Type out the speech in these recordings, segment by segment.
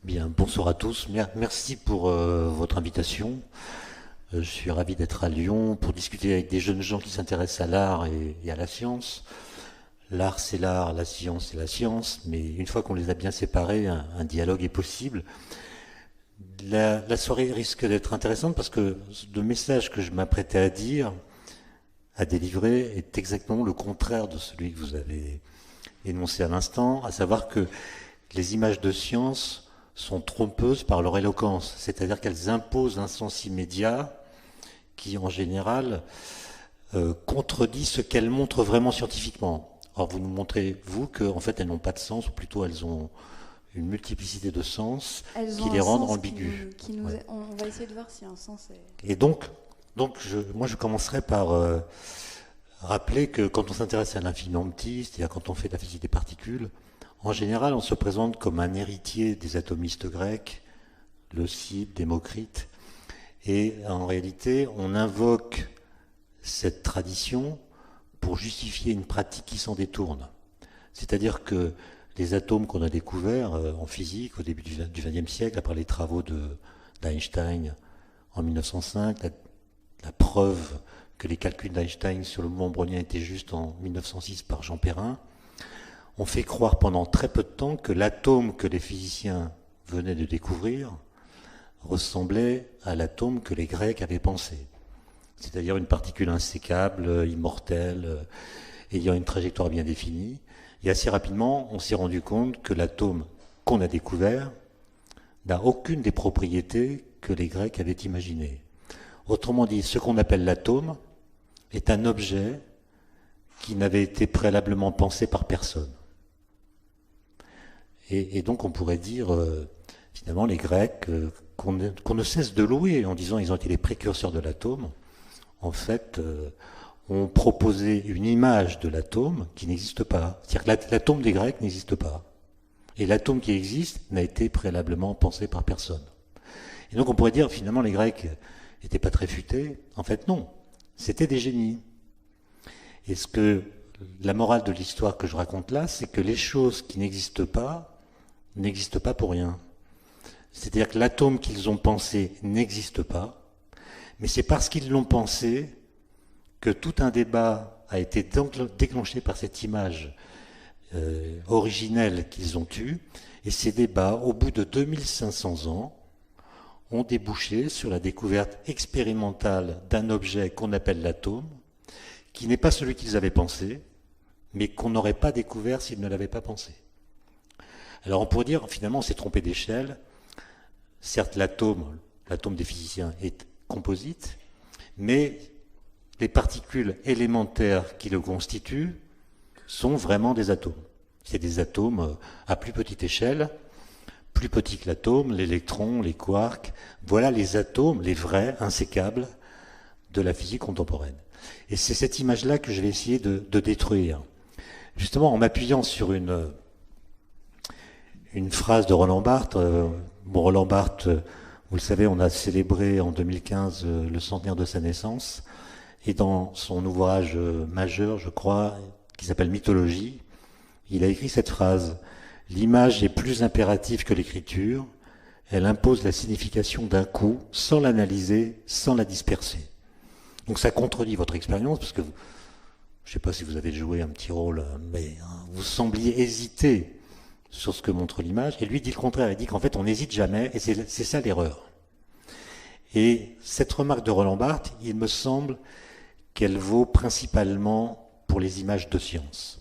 Bien, bonsoir à tous. Merci pour votre invitation. Je suis ravi d'être à Lyon pour discuter avec des jeunes gens qui s'intéressent à l'art et à la science. L'art, c'est l'art, la science, c'est la science, mais une fois qu'on les a bien séparés, un dialogue est possible. La soirée risque d'être intéressante parce que le message que je m'apprêtais à dire, à délivrer, est exactement le contraire de celui que vous avez énoncé à l'instant, à savoir que les images de science sont trompeuses par leur éloquence, c'est-à-dire qu'elles imposent un sens immédiat qui, en général, contredit ce qu'elles montrent vraiment scientifiquement. Or, vous nous montrez, vous, qu'en fait, elles n'ont pas de sens, ou plutôt elles ont une multiplicité de sens qui les rendent ambigus. Ouais. On va essayer de voir si un sens est... Et donc moi, je commencerai par rappeler que quand on s'intéresse à l'infiniment petit, c'est-à-dire quand on fait de la physique des particules, en général, on se présente comme un héritier des atomistes grecs, Leucippe, Démocrite, et en réalité, on invoque cette tradition pour justifier une pratique qui s'en détourne. C'est-à-dire que les atomes qu'on a découverts en physique au début du XXe siècle, après les travaux d'Einstein en 1905, la preuve que les calculs d'Einstein sur le mouvement brownien étaient justes en 1906 par Jean Perrin, on fait croire pendant très peu de temps que l'atome que les physiciens venaient de découvrir ressemblait à l'atome que les Grecs avaient pensé. C'est-à-dire une particule insécable, immortelle, ayant une trajectoire bien définie. Et assez rapidement, on s'est rendu compte que l'atome qu'on a découvert n'a aucune des propriétés que les Grecs avaient imaginées. Autrement dit, ce qu'on appelle l'atome est un objet qui n'avait été préalablement pensé par personne. Et donc on pourrait dire, finalement, les Grecs, qu'on ne cesse de louer en disant qu'ils ont été les précurseurs de l'atome, en fait, ont proposé une image de l'atome qui n'existe pas. C'est-à-dire que l'atome des Grecs n'existe pas. Et l'atome qui existe n'a été préalablement pensé par personne. Et donc on pourrait dire, finalement, les Grecs n'étaient pas très futés. En fait, non. C'était des génies. Et la morale de l'histoire que je raconte là, c'est que les choses qui n'existent pas pour rien. C'est-à-dire que l'atome qu'ils ont pensé n'existe pas, mais c'est parce qu'ils l'ont pensé que tout un débat a été déclenché par cette image originelle qu'ils ont eue, et ces débats, au bout de 2500 ans, ont débouché sur la découverte expérimentale d'un objet qu'on appelle l'atome, qui n'est pas celui qu'ils avaient pensé, mais qu'on n'aurait pas découvert s'ils ne l'avaient pas pensé. Alors on pourrait dire, finalement, on s'est trompé d'échelle. Certes, l'atome des physiciens est composite, mais les particules élémentaires qui le constituent sont vraiment des atomes. C'est des atomes à plus petite échelle, plus petits que l'atome, l'électron, les quarks. Voilà les atomes, les vrais, insécables, de la physique contemporaine. Et c'est cette image-là que je vais essayer de détruire. Justement, en m'appuyant sur une phrase de Roland Barthes. Roland Barthes, vous le savez, on a célébré en 2015 le centenaire de sa naissance. Et dans son ouvrage majeur, je crois, qui s'appelle Mythologie, il a écrit cette phrase: « L'image est plus impérative que l'écriture. Elle impose la signification d'un coup, sans l'analyser, sans la disperser. » Donc ça contredit votre expérience, parce que je ne sais pas si vous avez joué un petit rôle, mais vous sembliez hésiter sur ce que montre l'image, et lui dit le contraire, il dit qu'en fait on n'hésite jamais, et c'est ça l'erreur. Et cette remarque de Roland Barthes, il me semble qu'elle vaut principalement pour les images de science.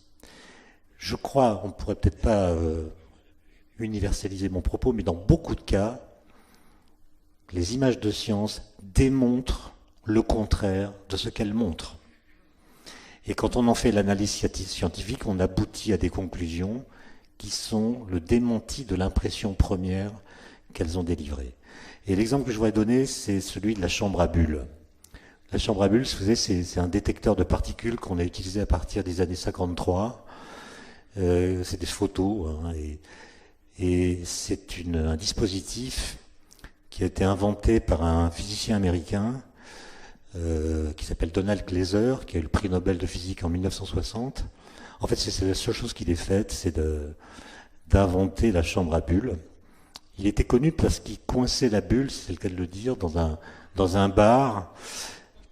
Je crois, on ne pourrait peut-être pas universaliser mon propos, mais dans beaucoup de cas, les images de science démontrent le contraire de ce qu'elles montrent. Et quand on en fait l'analyse scientifique, on aboutit à des conclusions qui sont le démenti de l'impression première qu'elles ont délivrée. Et l'exemple que je voudrais donner, c'est celui de la chambre à bulles. La chambre à bulles, vous savez, c'est un détecteur de particules qu'on a utilisé à partir des années 53. C'est des photos, hein, et c'est un dispositif qui a été inventé par un physicien américain qui s'appelle Donald Glaser, qui a eu le prix Nobel de physique en 1960. En fait, c'est la seule chose qu'il ait faite, c'est d'inventer la chambre à bulles. Il était connu parce qu'il coinçait la bulle, c'est le cas de le dire, dans un bar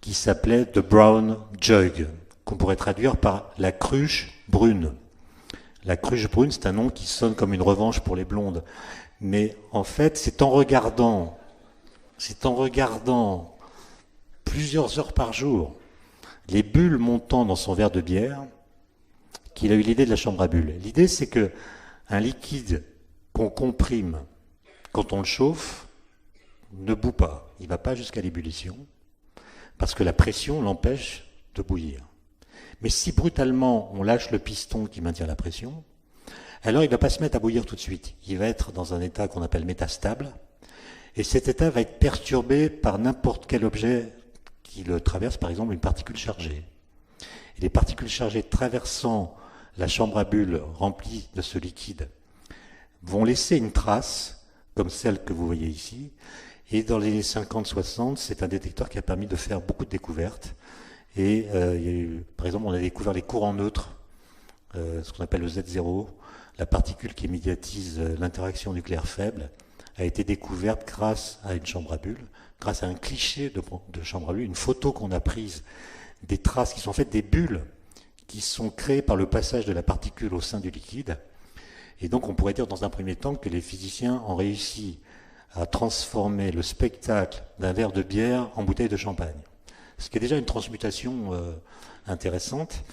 qui s'appelait The Brown Jug, qu'on pourrait traduire par la cruche brune. La cruche brune, c'est un nom qui sonne comme une revanche pour les blondes. Mais en fait, c'est en regardant plusieurs heures par jour les bulles montant dans son verre de bière qu'il a eu l'idée de la chambre à bulles. L'idée, c'est que un liquide qu'on comprime quand on le chauffe ne bout pas. Il ne va pas jusqu'à l'ébullition parce que la pression l'empêche de bouillir. Mais si brutalement on lâche le piston qui maintient la pression, alors il ne va pas se mettre à bouillir tout de suite. Il va être dans un état qu'on appelle métastable. Et cet état va être perturbé par n'importe quel objet qui le traverse, par exemple une particule chargée. Et les particules chargées traversant la chambre à bulles remplie de ce liquide vont laisser une trace, comme celle que vous voyez ici. Et dans les années 50-60, c'est un détecteur qui a permis de faire beaucoup de découvertes. Et il y a eu, par exemple, on a découvert les courants neutres, ce qu'on appelle le Z0, la particule qui médiatise l'interaction nucléaire faible, a été découverte grâce à une chambre à bulles, grâce à un cliché de chambre à bulles, une photo qu'on a prise des traces qui sont faites des bulles qui sont créées par le passage de la particule au sein du liquide. Et donc on pourrait dire dans un premier temps que les physiciens ont réussi à transformer le spectacle d'un verre de bière en bouteille de champagne. Ce qui est déjà une transmutation intéressante.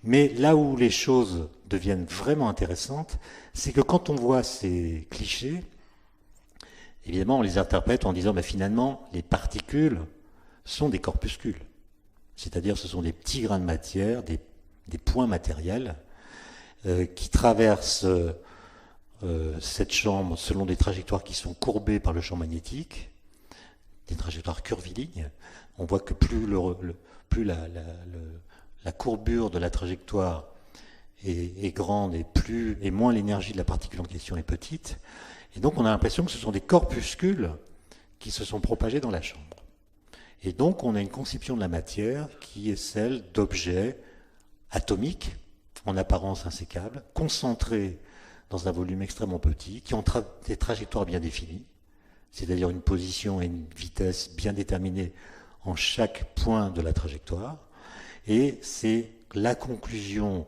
Mais là où les choses deviennent vraiment intéressantes, c'est que quand on voit ces clichés, évidemment on les interprète en disant finalement les particules sont des corpuscules. C'est-à-dire ce sont des petits grains de matière, des points matériels qui traversent cette chambre selon des trajectoires qui sont courbées par le champ magnétique, des trajectoires curvilignes. On voit que plus la courbure de la trajectoire est grande et moins l'énergie de la particule en question est petite. Et donc on a l'impression que ce sont des corpuscules qui se sont propagés dans la chambre. Et donc on a une conception de la matière qui est celle d'objets atomiques, en apparence insécables, concentrés dans un volume extrêmement petit, qui ont des trajectoires bien définies, c'est-à-dire une position et une vitesse bien déterminées en chaque point de la trajectoire. Et c'est la conclusion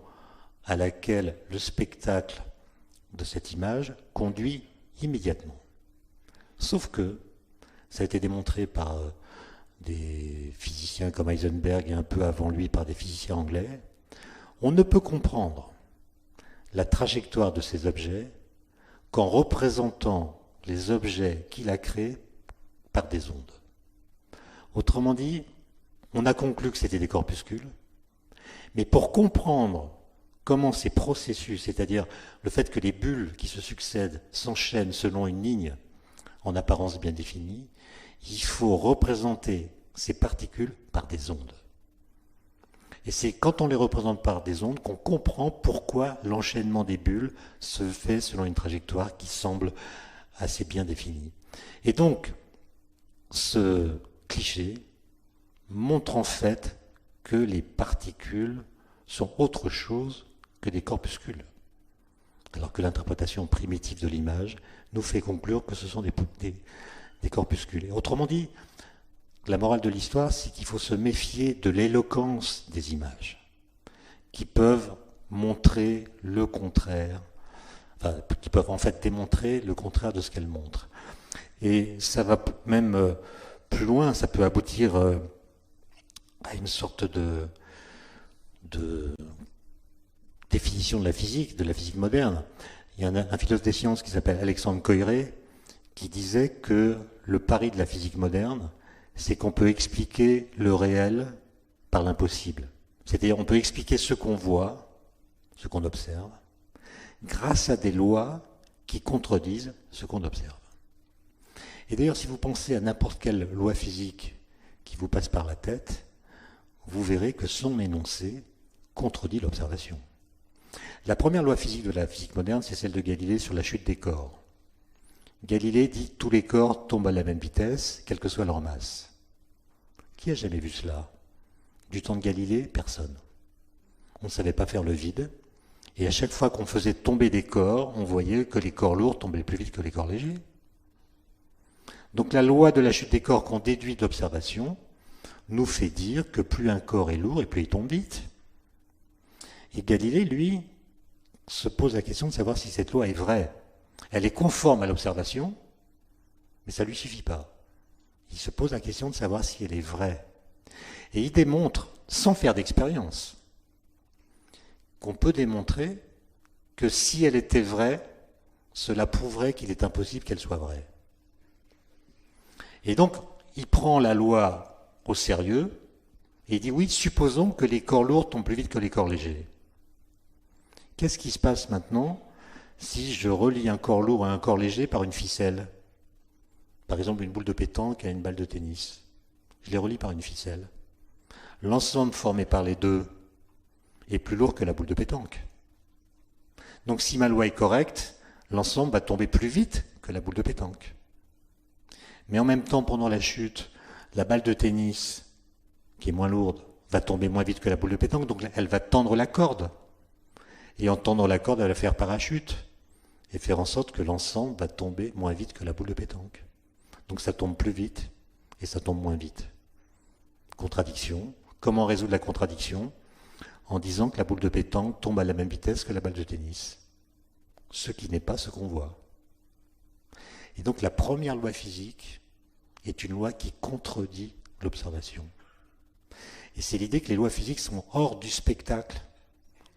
à laquelle le spectacle de cette image conduit immédiatement. Sauf que ça a été démontré par des physiciens comme Heisenberg et un peu avant lui par des physiciens anglais. On ne peut comprendre la trajectoire de ces objets qu'en représentant les objets qu'il a créés par des ondes. Autrement dit, on a conclu que c'était des corpuscules, mais pour comprendre comment ces processus, c'est-à-dire le fait que les bulles qui se succèdent s'enchaînent selon une ligne en apparence bien définie, il faut représenter ces particules par des ondes. Et c'est quand on les représente par des ondes qu'on comprend pourquoi l'enchaînement des bulles se fait selon une trajectoire qui semble assez bien définie. Et donc, ce cliché montre en fait que les particules sont autre chose que des corpuscules, alors que l'interprétation primitive de l'image nous fait conclure que ce sont des corpuscules. Et autrement dit, la morale de l'histoire, c'est qu'il faut se méfier de l'éloquence des images, qui peuvent montrer le contraire, qui peuvent en fait démontrer le contraire de ce qu'elles montrent. Et ça va même plus loin, ça peut aboutir à une sorte de définition de la physique moderne. Il y a un philosophe des sciences qui s'appelle Alexandre Koyré, qui disait que le pari de la physique moderne, c'est qu'on peut expliquer le réel par l'impossible. C'est-à-dire on peut expliquer ce qu'on voit, ce qu'on observe, grâce à des lois qui contredisent ce qu'on observe. Et d'ailleurs, si vous pensez à n'importe quelle loi physique qui vous passe par la tête, vous verrez que son énoncé contredit l'observation. La première loi physique de la physique moderne, c'est celle de Galilée sur la chute des corps. Galilée dit « tous les corps tombent à la même vitesse, quelle que soit leur masse ». Qui a jamais vu cela? Du temps de Galilée, personne. On ne savait pas faire le vide, et à chaque fois qu'on faisait tomber des corps, on voyait que les corps lourds tombaient plus vite que les corps légers. Donc la loi de la chute des corps qu'on déduit de l'observation nous fait dire que plus un corps est lourd et plus il tombe vite. Et Galilée, lui, se pose la question de savoir si cette loi est vraie. Elle est conforme à l'observation, mais ça ne lui suffit pas. Il se pose la question de savoir si elle est vraie. Et il démontre, sans faire d'expérience, qu'on peut démontrer que si elle était vraie, cela prouverait qu'il est impossible qu'elle soit vraie. Et donc, il prend la loi au sérieux et il dit oui, supposons que les corps lourds tombent plus vite que les corps légers. Qu'est-ce qui se passe maintenant si je relie un corps lourd à un corps léger par une ficelle? Par exemple, une boule de pétanque à une balle de tennis. Je les relie par une ficelle. L'ensemble formé par les deux est plus lourd que la boule de pétanque. Donc si ma loi est correcte, l'ensemble va tomber plus vite que la boule de pétanque. Mais en même temps, pendant la chute, la balle de tennis, qui est moins lourde, va tomber moins vite que la boule de pétanque, donc elle va tendre la corde. Et en tendant la corde, elle va faire parachute et faire en sorte que l'ensemble va tomber moins vite que la boule de pétanque. Donc ça tombe plus vite et ça tombe moins vite. Contradiction. Comment résoudre la contradiction? En disant que la boule de pétanque tombe à la même vitesse que la balle de tennis. Ce qui n'est pas ce qu'on voit. Et donc la première loi physique est une loi qui contredit l'observation. Et c'est l'idée que les lois physiques sont hors du spectacle.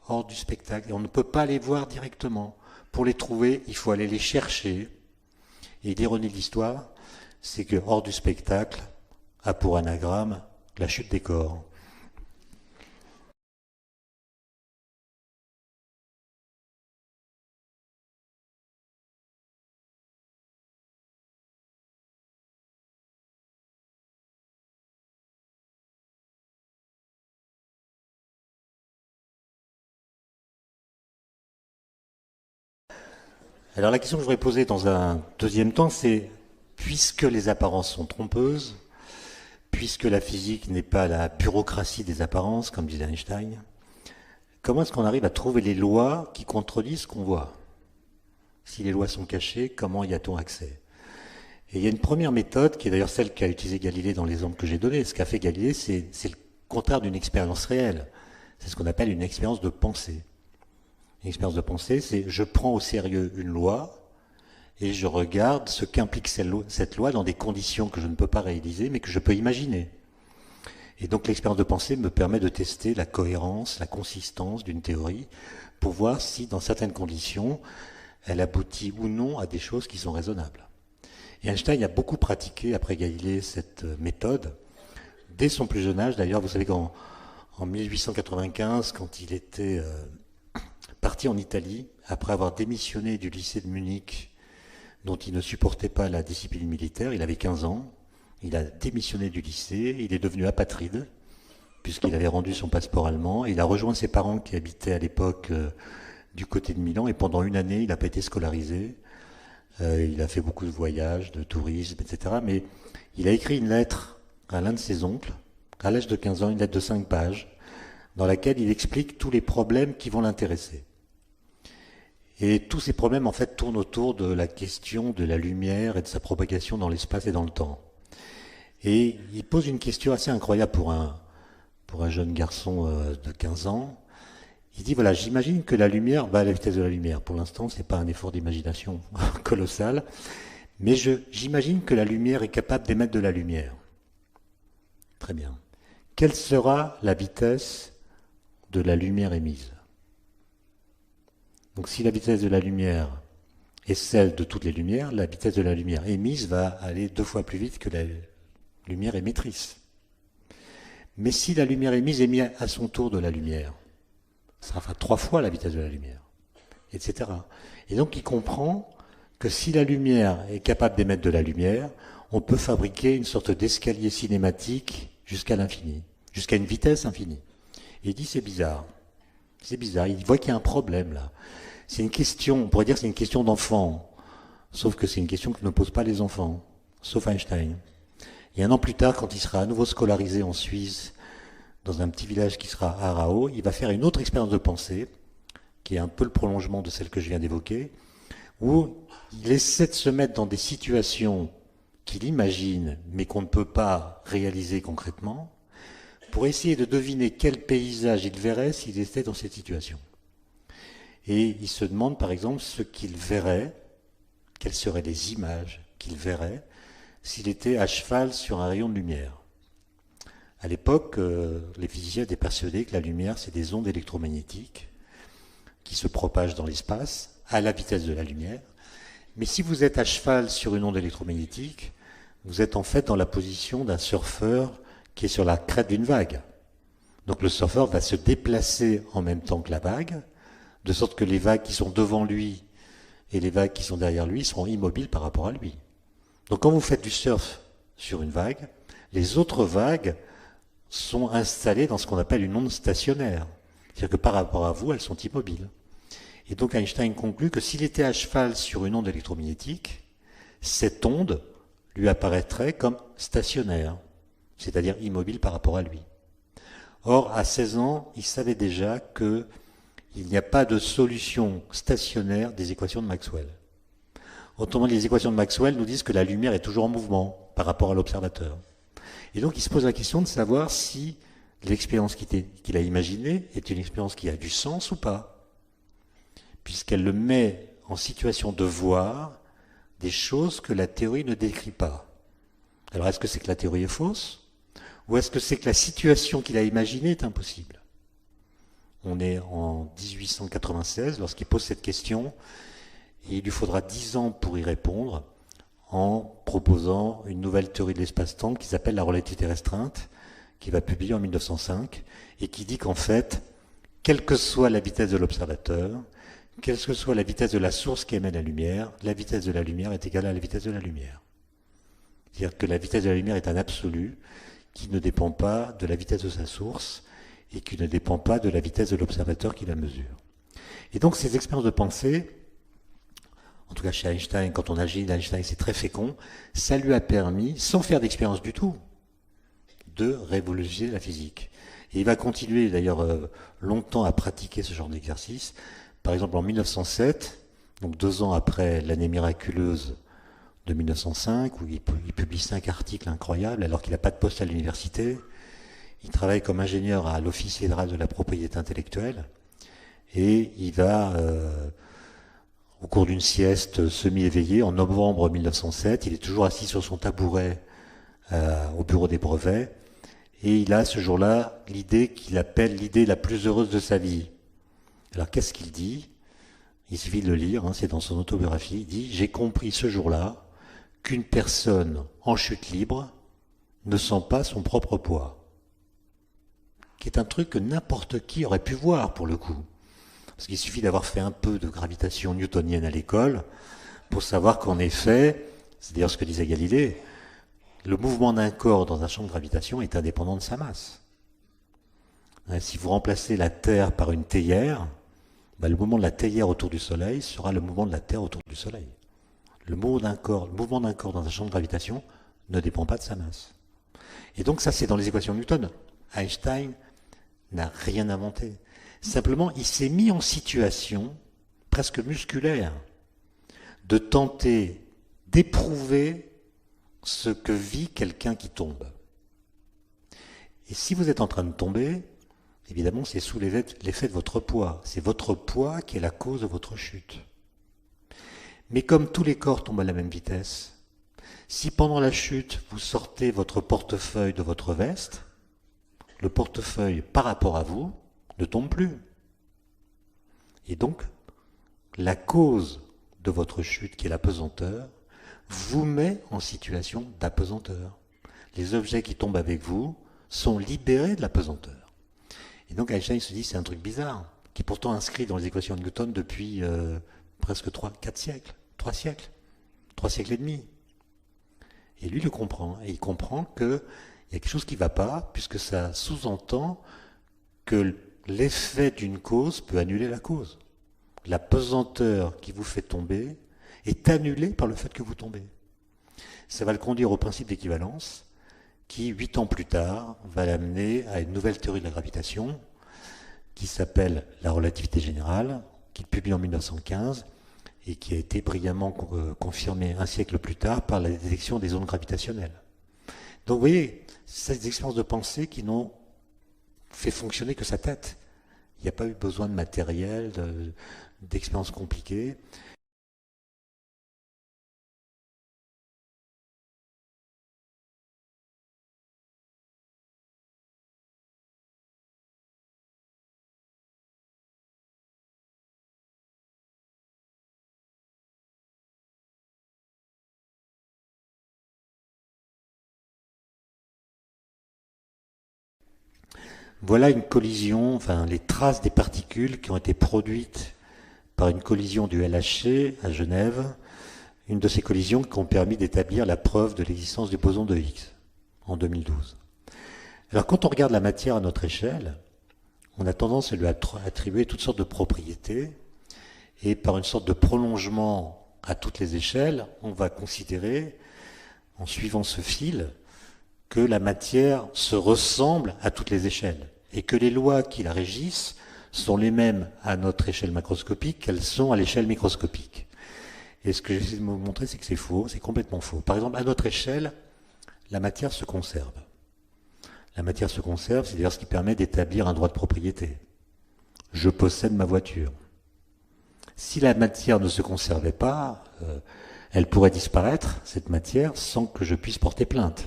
Hors du spectacle. Et on ne peut pas les voir directement. Pour les trouver, il faut aller les chercher. Et l'ironie de l'histoire, c'est que hors du spectacle a pour anagramme la chute des corps. Alors la question que je voudrais poser dans un deuxième temps, c'est, puisque les apparences sont trompeuses, puisque la physique n'est pas la bureaucratie des apparences, comme disait Einstein, comment est-ce qu'on arrive à trouver les lois qui contredisent ce qu'on voit? Si les lois sont cachées, comment y a-t-on accès? Et il y a une première méthode, qui est d'ailleurs celle qu'a utilisée Galilée dans l'exemple que j'ai donné. Ce qu'a fait Galilée, c'est le contraire d'une expérience réelle. C'est ce qu'on appelle une expérience de pensée. Une expérience de pensée, c'est je prends au sérieux une loi et je regarde ce qu'implique cette loi dans des conditions que je ne peux pas réaliser, mais que je peux imaginer. Et donc l'expérience de pensée me permet de tester la cohérence, la consistance d'une théorie pour voir si, dans certaines conditions, elle aboutit ou non à des choses qui sont raisonnables. Et Einstein a beaucoup pratiqué, après Galilée, cette méthode. Dès son plus jeune âge, d'ailleurs, vous savez qu'en 1895, quand il était parti en Italie, après avoir démissionné du lycée de Munich, dont il ne supportait pas la discipline militaire, il avait 15 ans, il a démissionné du lycée, il est devenu apatride, puisqu'il avait rendu son passeport allemand, il a rejoint ses parents qui habitaient à l'époque du côté de Milan, et pendant une année, il n'a pas été scolarisé, il a fait beaucoup de voyages, de tourisme, etc. Mais il a écrit une lettre à l'un de ses oncles, à l'âge de 15 ans, une lettre de 5 pages, dans laquelle il explique tous les problèmes qui vont l'intéresser. Et tous ces problèmes, en fait, tournent autour de la question de la lumière et de sa propagation dans l'espace et dans le temps. Et il pose une question assez incroyable pour un jeune garçon de 15 ans. Il dit, voilà, j'imagine que la lumière va à la vitesse de la lumière. Pour l'instant, ce n'est pas un effort d'imagination colossal, mais j'imagine que la lumière est capable d'émettre de la lumière. Très bien. Quelle sera la vitesse de la lumière émise? Donc si la vitesse de la lumière est celle de toutes les lumières, la vitesse de la lumière émise va aller 2 fois plus vite que la lumière émettrice. Mais si la lumière émise émet à son tour de la lumière, ça fera 3 fois la vitesse de la lumière, etc. Et donc il comprend que si la lumière est capable d'émettre de la lumière, on peut fabriquer une sorte d'escalier cinématique jusqu'à l'infini, jusqu'à une vitesse infinie. Et il dit c'est bizarre. C'est bizarre, il voit qu'il y a un problème là. C'est une question, on pourrait dire que c'est une question d'enfant, sauf que c'est une question que ne posent pas les enfants, sauf Einstein. Et un an plus tard, quand il sera à nouveau scolarisé en Suisse, dans un petit village qui sera Aarau, il va faire une autre expérience de pensée, qui est un peu le prolongement de celle que je viens d'évoquer, où il essaie de se mettre dans des situations qu'il imagine, mais qu'on ne peut pas réaliser concrètement, pour essayer de deviner quel paysage il verrait s'il était dans cette situation. Et il se demande par exemple ce qu'il verrait, quelles seraient les images qu'il verrait s'il était à cheval sur un rayon de lumière. À l'époque, les physiciens étaient persuadés que la lumière, c'est des ondes électromagnétiques qui se propagent dans l'espace à la vitesse de la lumière. Mais si vous êtes à cheval sur une onde électromagnétique, vous êtes en fait dans la position d'un surfeur qui est sur la crête d'une vague. Donc le surfeur va se déplacer en même temps que la vague, de sorte que les vagues qui sont devant lui et les vagues qui sont derrière lui seront immobiles par rapport à lui. Donc quand vous faites du surf sur une vague, les autres vagues sont installées dans ce qu'on appelle une onde stationnaire. C'est-à-dire que par rapport à vous, elles sont immobiles. Et donc Einstein conclut que s'il était à cheval sur une onde électromagnétique, cette onde lui apparaîtrait comme stationnaire, c'est-à-dire immobile par rapport à lui. Or, à 16 ans, il savait déjà qu'il n'y a pas de solution stationnaire des équations de Maxwell. Autrement dit, les équations de Maxwell nous disent que la lumière est toujours en mouvement par rapport à l'observateur. Et donc il se pose la question de savoir si l'expérience qu'il a imaginée est une expérience qui a du sens ou pas, puisqu'elle le met en situation de voir des choses que la théorie ne décrit pas. Alors est-ce que c'est que la théorie est fausse, ou est-ce que c'est que la situation qu'il a imaginée est impossible? On est en 1896 lorsqu'il pose cette question, et il lui faudra 10 ans pour y répondre, en proposant une nouvelle théorie de l'espace-temps qui s'appelle la relativité restreinte, qui va publier en 1905, et qui dit qu'en fait, quelle que soit la vitesse de l'observateur, quelle que soit la vitesse de la source qui émet la lumière est égale à la vitesse de la lumière. C'est-à-dire que la vitesse de la lumière est un absolu qui ne dépend pas de la vitesse de sa source et qui ne dépend pas de la vitesse de l'observateur qui la mesure. Et donc ces expériences de pensée, en tout cas chez Einstein, quand on agit d'Einstein, c'est très fécond, ça lui a permis, sans faire d'expérience du tout, de révolutionner la physique. Et il va continuer d'ailleurs longtemps à pratiquer ce genre d'exercice. Par exemple en 1907, donc 2 ans après l'année miraculeuse de 1905, où il publie 5 articles incroyables alors qu'il n'a pas de poste à l'université, il travaille comme ingénieur à l'Office fédéral de la propriété intellectuelle, et il va... au cours d'une sieste semi-éveillée, en novembre 1907, il est toujours assis sur son tabouret au bureau des brevets, et il a ce jour-là l'idée qu'il appelle l'idée la plus heureuse de sa vie. Alors qu'est-ce qu'il dit? Il suffit de le lire, c'est dans son autobiographie, il dit « J'ai compris ce jour-là qu'une personne en chute libre ne sent pas son propre poids. » Qui est un truc que n'importe qui aurait pu voir pour le coup. Parce qu'il suffit d'avoir fait un peu de gravitation newtonienne à l'école pour savoir qu'en effet, c'est d'ailleurs ce que disait Galilée, le mouvement d'un corps dans un champ de gravitation est indépendant de sa masse. Si vous remplacez la Terre par une théière, le mouvement de la théière autour du Soleil sera le mouvement de la Terre autour du Soleil. Le mouvement d'un corps dans un champ de gravitation ne dépend pas de sa masse. Et donc ça, c'est dans les équations de Newton. Einstein n'a rien inventé. Simplement, il s'est mis en situation presque musculaire de tenter d'éprouver ce que vit quelqu'un qui tombe. Et si vous êtes en train de tomber, évidemment, c'est sous l'effet de votre poids. C'est votre poids qui est la cause de votre chute. Mais comme tous les corps tombent à la même vitesse, si pendant la chute, vous sortez votre portefeuille de votre veste, le portefeuille, par rapport à vous, ne tombe plus. Et donc, la cause de votre chute, qui est la pesanteur, vous met en situation d'apesanteur. Les objets qui tombent avec vous sont libérés de la pesanteur. Et donc Einstein se dit, c'est un truc bizarre, qui est pourtant inscrit dans les équations de Newton depuis presque 3 siècles et demi. Et lui le comprend, et il comprend qu'il y a quelque chose qui ne va pas, puisque ça sous-entend que l'effet d'une cause peut annuler la cause. La pesanteur qui vous fait tomber est annulée par le fait que vous tombez. Ça va le conduire au principe d'équivalence, qui, 8 ans plus tard, va l'amener à une nouvelle théorie de la gravitation, qui s'appelle la relativité générale, qu'il publie en 1915, et qui a été brillamment confirmé un siècle plus tard par la détection des ondes gravitationnelles. Donc vous voyez, c'est des expériences de pensée qui n'ont fait fonctionner que sa tête. Il n'y a pas eu besoin de matériel, d'expériences compliquées. Voilà une collision, enfin les traces des particules qui ont été produites par une collision du LHC à Genève, une de ces collisions qui ont permis d'établir la preuve de l'existence du boson de Higgs en 2012. Alors quand on regarde la matière à notre échelle, on a tendance à lui attribuer toutes sortes de propriétés, et par une sorte de prolongement à toutes les échelles, on va considérer, en suivant ce fil, que la matière se ressemble à toutes les échelles, et que les lois qui la régissent sont les mêmes à notre échelle macroscopique qu'elles sont à l'échelle microscopique. Et ce que j'essaie de vous montrer, c'est que c'est faux, c'est complètement faux. Par exemple, à notre échelle, la matière se conserve. La matière se conserve, c'est d'ailleurs ce qui permet d'établir un droit de propriété. Je possède ma voiture. Si la matière ne se conservait pas, elle pourrait disparaître, cette matière, sans que je puisse porter plainte.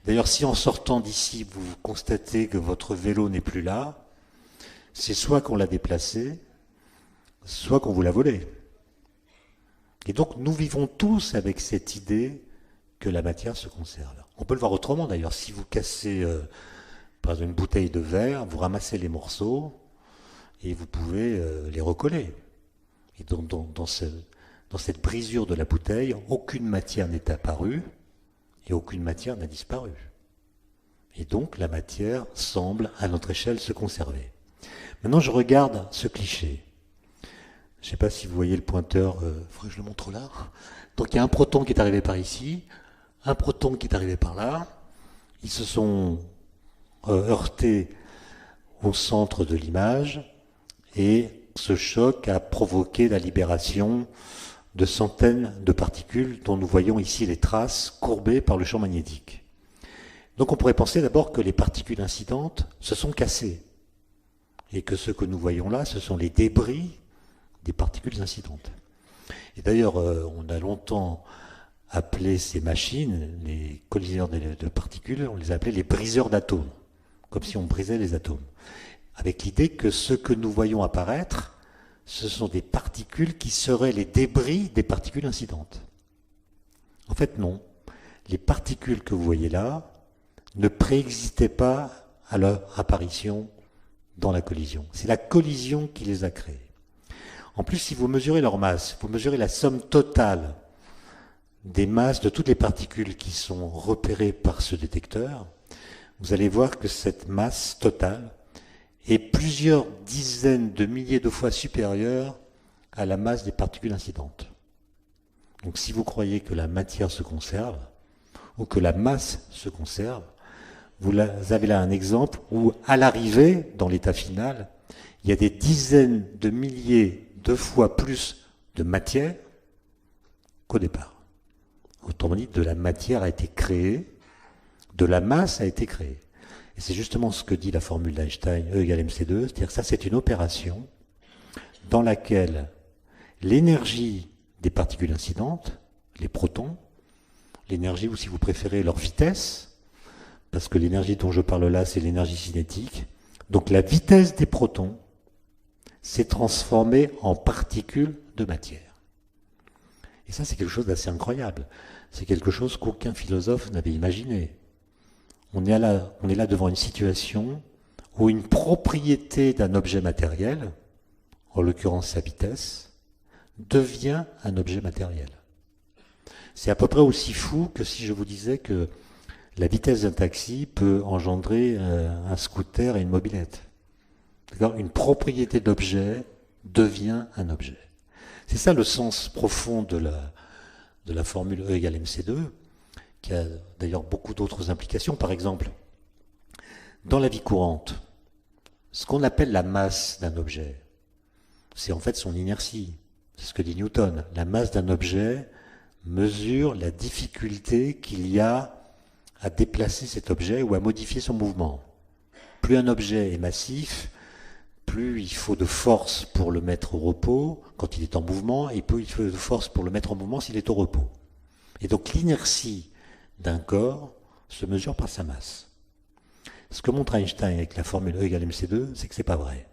D'ailleurs, si en sortant d'ici, vous constatez que votre vélo n'est plus là, c'est soit qu'on l'a déplacé, soit qu'on vous l'a volé. Et donc, nous vivons tous avec cette idée que la matière se conserve. On peut le voir autrement d'ailleurs. Si vous cassez, par exemple, une bouteille de verre, vous ramassez les morceaux et vous pouvez les recoller. Et donc, dans cette brisure de la bouteille, aucune matière n'est apparue et aucune matière n'a disparu. Et donc, la matière semble, à notre échelle, se conserver. Maintenant, je regarde ce cliché. Je ne sais pas si vous voyez le pointeur, faudrait que je le montre là. Donc, il y a un proton qui est arrivé par ici, un proton qui est arrivé par là. Ils se sont heurtés au centre de l'image et ce choc a provoqué la libération de centaines de particules dont nous voyons ici les traces courbées par le champ magnétique. Donc on pourrait penser d'abord que les particules incidentes se sont cassées et que ce que nous voyons là, ce sont les débris des particules incidentes. Et d'ailleurs, on a longtemps appelé ces machines, les colliseurs de particules, on les appelait les briseurs d'atomes, comme si on brisait les atomes, avec l'idée que ce que nous voyons apparaître, ce sont des particules qui seraient les débris des particules incidentes. En fait, non. Les particules que vous voyez là ne préexistaient pas à leur apparition dans la collision. C'est la collision qui les a créées. En plus, si vous mesurez leur masse, vous mesurez la somme totale des masses de toutes les particules qui sont repérées par ce détecteur, vous allez voir que cette masse totale est plusieurs dizaines de milliers de fois supérieure à la masse des particules incidentes. Donc si vous croyez que la matière se conserve, ou que la masse se conserve, vous avez là un exemple où, à l'arrivée, dans l'état final, il y a des dizaines de milliers de fois plus de matière qu'au départ. Autrement dit, de la matière a été créée, de la masse a été créée. Et c'est justement ce que dit la formule d'Einstein, E égale mc2, c'est-à-dire que ça c'est une opération dans laquelle l'énergie des particules incidentes, les protons, l'énergie ou si vous préférez leur vitesse, parce que l'énergie dont je parle là c'est l'énergie cinétique, donc la vitesse des protons s'est transformée en particules de matière. Et ça c'est quelque chose d'assez incroyable, c'est quelque chose qu'aucun philosophe n'avait imaginé. On est là devant une situation où une propriété d'un objet matériel, en l'occurrence sa vitesse, devient un objet matériel. C'est à peu près aussi fou que si je vous disais que la vitesse d'un taxi peut engendrer un scooter et une mobilette. D'accord ? Une propriété d'objet devient un objet. C'est ça le sens profond de la formule E égale mc2, qui a d'ailleurs beaucoup d'autres implications. Par exemple, dans la vie courante, ce qu'on appelle la masse d'un objet, c'est en fait son inertie, C'est ce que dit Newton. La masse d'un objet mesure la difficulté qu'il y a à déplacer cet objet ou à modifier son mouvement. Plus un objet est massif, plus il faut de force pour le mettre au repos quand il est en mouvement, et plus il faut de force pour le mettre en mouvement s'il est au repos. Et donc l'inertie d'un corps se mesure par sa masse. Ce que montre Einstein avec la formule E égale mc2, c'est que c'est pas vrai.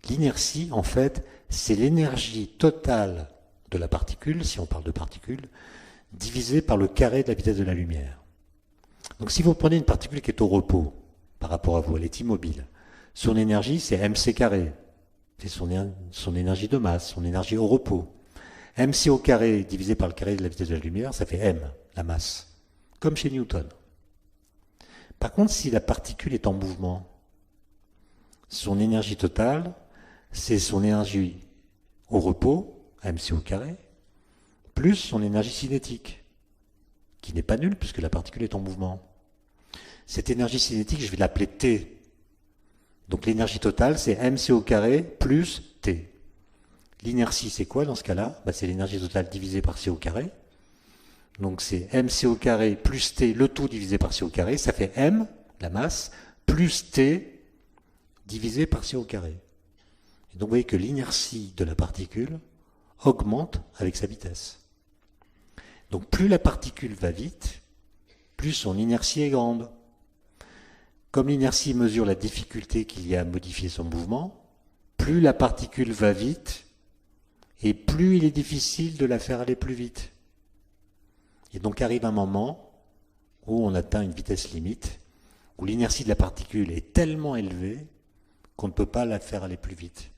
L'inertie, en fait, c'est l'énergie totale de la particule, si on parle de particule, divisée par le carré de la vitesse de la lumière. Donc si vous prenez une particule qui est au repos, par rapport à vous, elle est immobile, son énergie c'est mc carré, c'est son énergie de masse, son énergie au repos. mc au carré divisé par le carré de la vitesse de la lumière, ça fait m, la masse, comme chez Newton. Par contre, si la particule est en mouvement, son énergie totale, c'est son énergie au repos, mc au carré, plus son énergie cinétique, qui n'est pas nulle puisque la particule est en mouvement. Cette énergie cinétique, je vais l'appeler T. Donc l'énergie totale, c'est mc au carré plus T. L'inertie, c'est quoi dans ce cas-là? C'est l'énergie totale divisée par c au carré. Donc c'est mc au carré plus T, le tout divisé par c au carré, ça fait m, la masse, plus T divisé par c au carré. Et donc vous voyez que l'inertie de la particule augmente avec sa vitesse. Donc plus la particule va vite, plus son inertie est grande. Comme l'inertie mesure la difficulté qu'il y a à modifier son mouvement, plus la particule va vite, et plus il est difficile de la faire aller plus vite. Et donc arrive un moment où on atteint une vitesse limite, où l'inertie de la particule est tellement élevée qu'on ne peut pas la faire aller plus vite.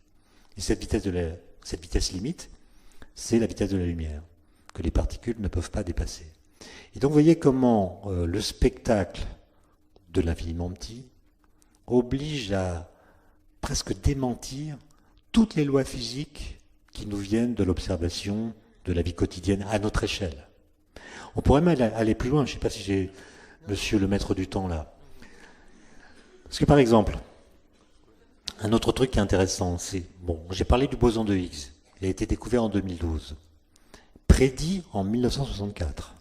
Et cette vitesse limite, c'est la vitesse de la lumière, que les particules ne peuvent pas dépasser. Et donc vous voyez comment le spectacle de l'infiniment petit oblige à presque démentir toutes les lois physiques qui nous viennent de l'observation de la vie quotidienne à notre échelle. On pourrait même aller plus loin, je ne sais pas si j'ai monsieur le maître du temps là. Parce que par exemple, un autre truc qui est intéressant, c'est, j'ai parlé du boson de Higgs, il a été découvert en 2012, prédit en 1964.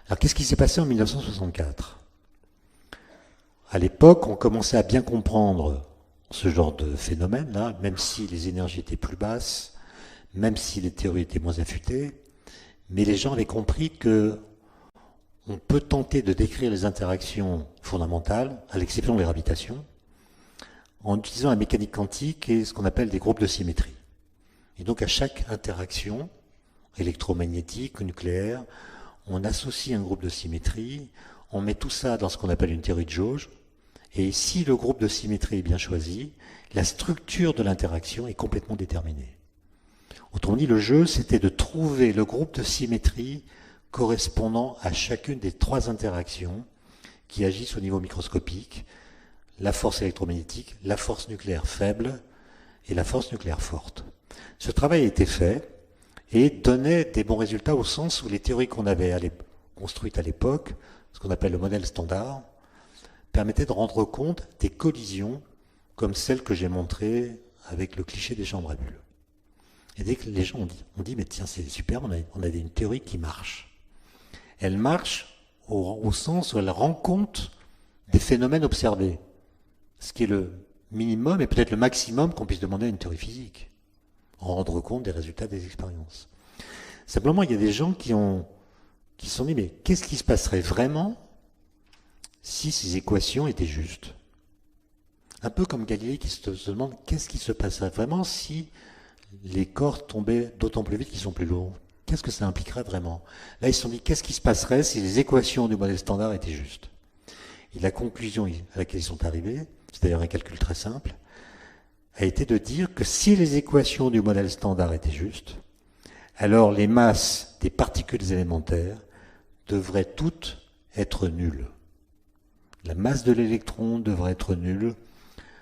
Alors qu'est-ce qui s'est passé en 1964 ? À l'époque, on commençait à bien comprendre ce genre de phénomène-là, même si les énergies étaient plus basses, même si les théories étaient moins affûtées, mais les gens avaient compris que on peut tenter de décrire les interactions fondamentales, à l'exception des gravitations, en utilisant la mécanique quantique et ce qu'on appelle des groupes de symétrie. Et donc à chaque interaction électromagnétique ou nucléaire, on associe un groupe de symétrie, on met tout ça dans ce qu'on appelle une théorie de jauge, et si le groupe de symétrie est bien choisi, la structure de l'interaction est complètement déterminée. Autrement dit, le jeu, c'était de trouver le groupe de symétrie correspondant à chacune des trois interactions qui agissent au niveau microscopique, la force électromagnétique, la force nucléaire faible et la force nucléaire forte. Ce travail a été fait et donnait des bons résultats au sens où les théories qu'on avait construites à l'époque, ce qu'on appelle le modèle standard, permettaient de rendre compte des collisions comme celles que j'ai montrées avec le cliché des chambres à bulles. Et dès que les gens ont dit mais tiens, c'est super, on a une théorie qui marche. Elle marche au sens où elle rend compte des phénomènes observés, ce qui est le minimum et peut-être le maximum qu'on puisse demander à une théorie physique, rendre compte des résultats des expériences. Simplement, il y a des gens qui se sont dit mais qu'est-ce qui se passerait vraiment si ces équations étaient justes? Un peu comme Galilée qui se demande qu'est-ce qui se passerait vraiment si les corps tombaient d'autant plus vite qu'ils sont plus lourds. Qu'est-ce que ça impliquerait vraiment? Là, ils se sont dit, qu'est-ce qui se passerait si les équations du modèle standard étaient justes? Et la conclusion à laquelle ils sont arrivés, c'est d'ailleurs un calcul très simple, a été de dire que si les équations du modèle standard étaient justes, alors les masses des particules élémentaires devraient toutes être nulles. La masse de l'électron devrait être nulle.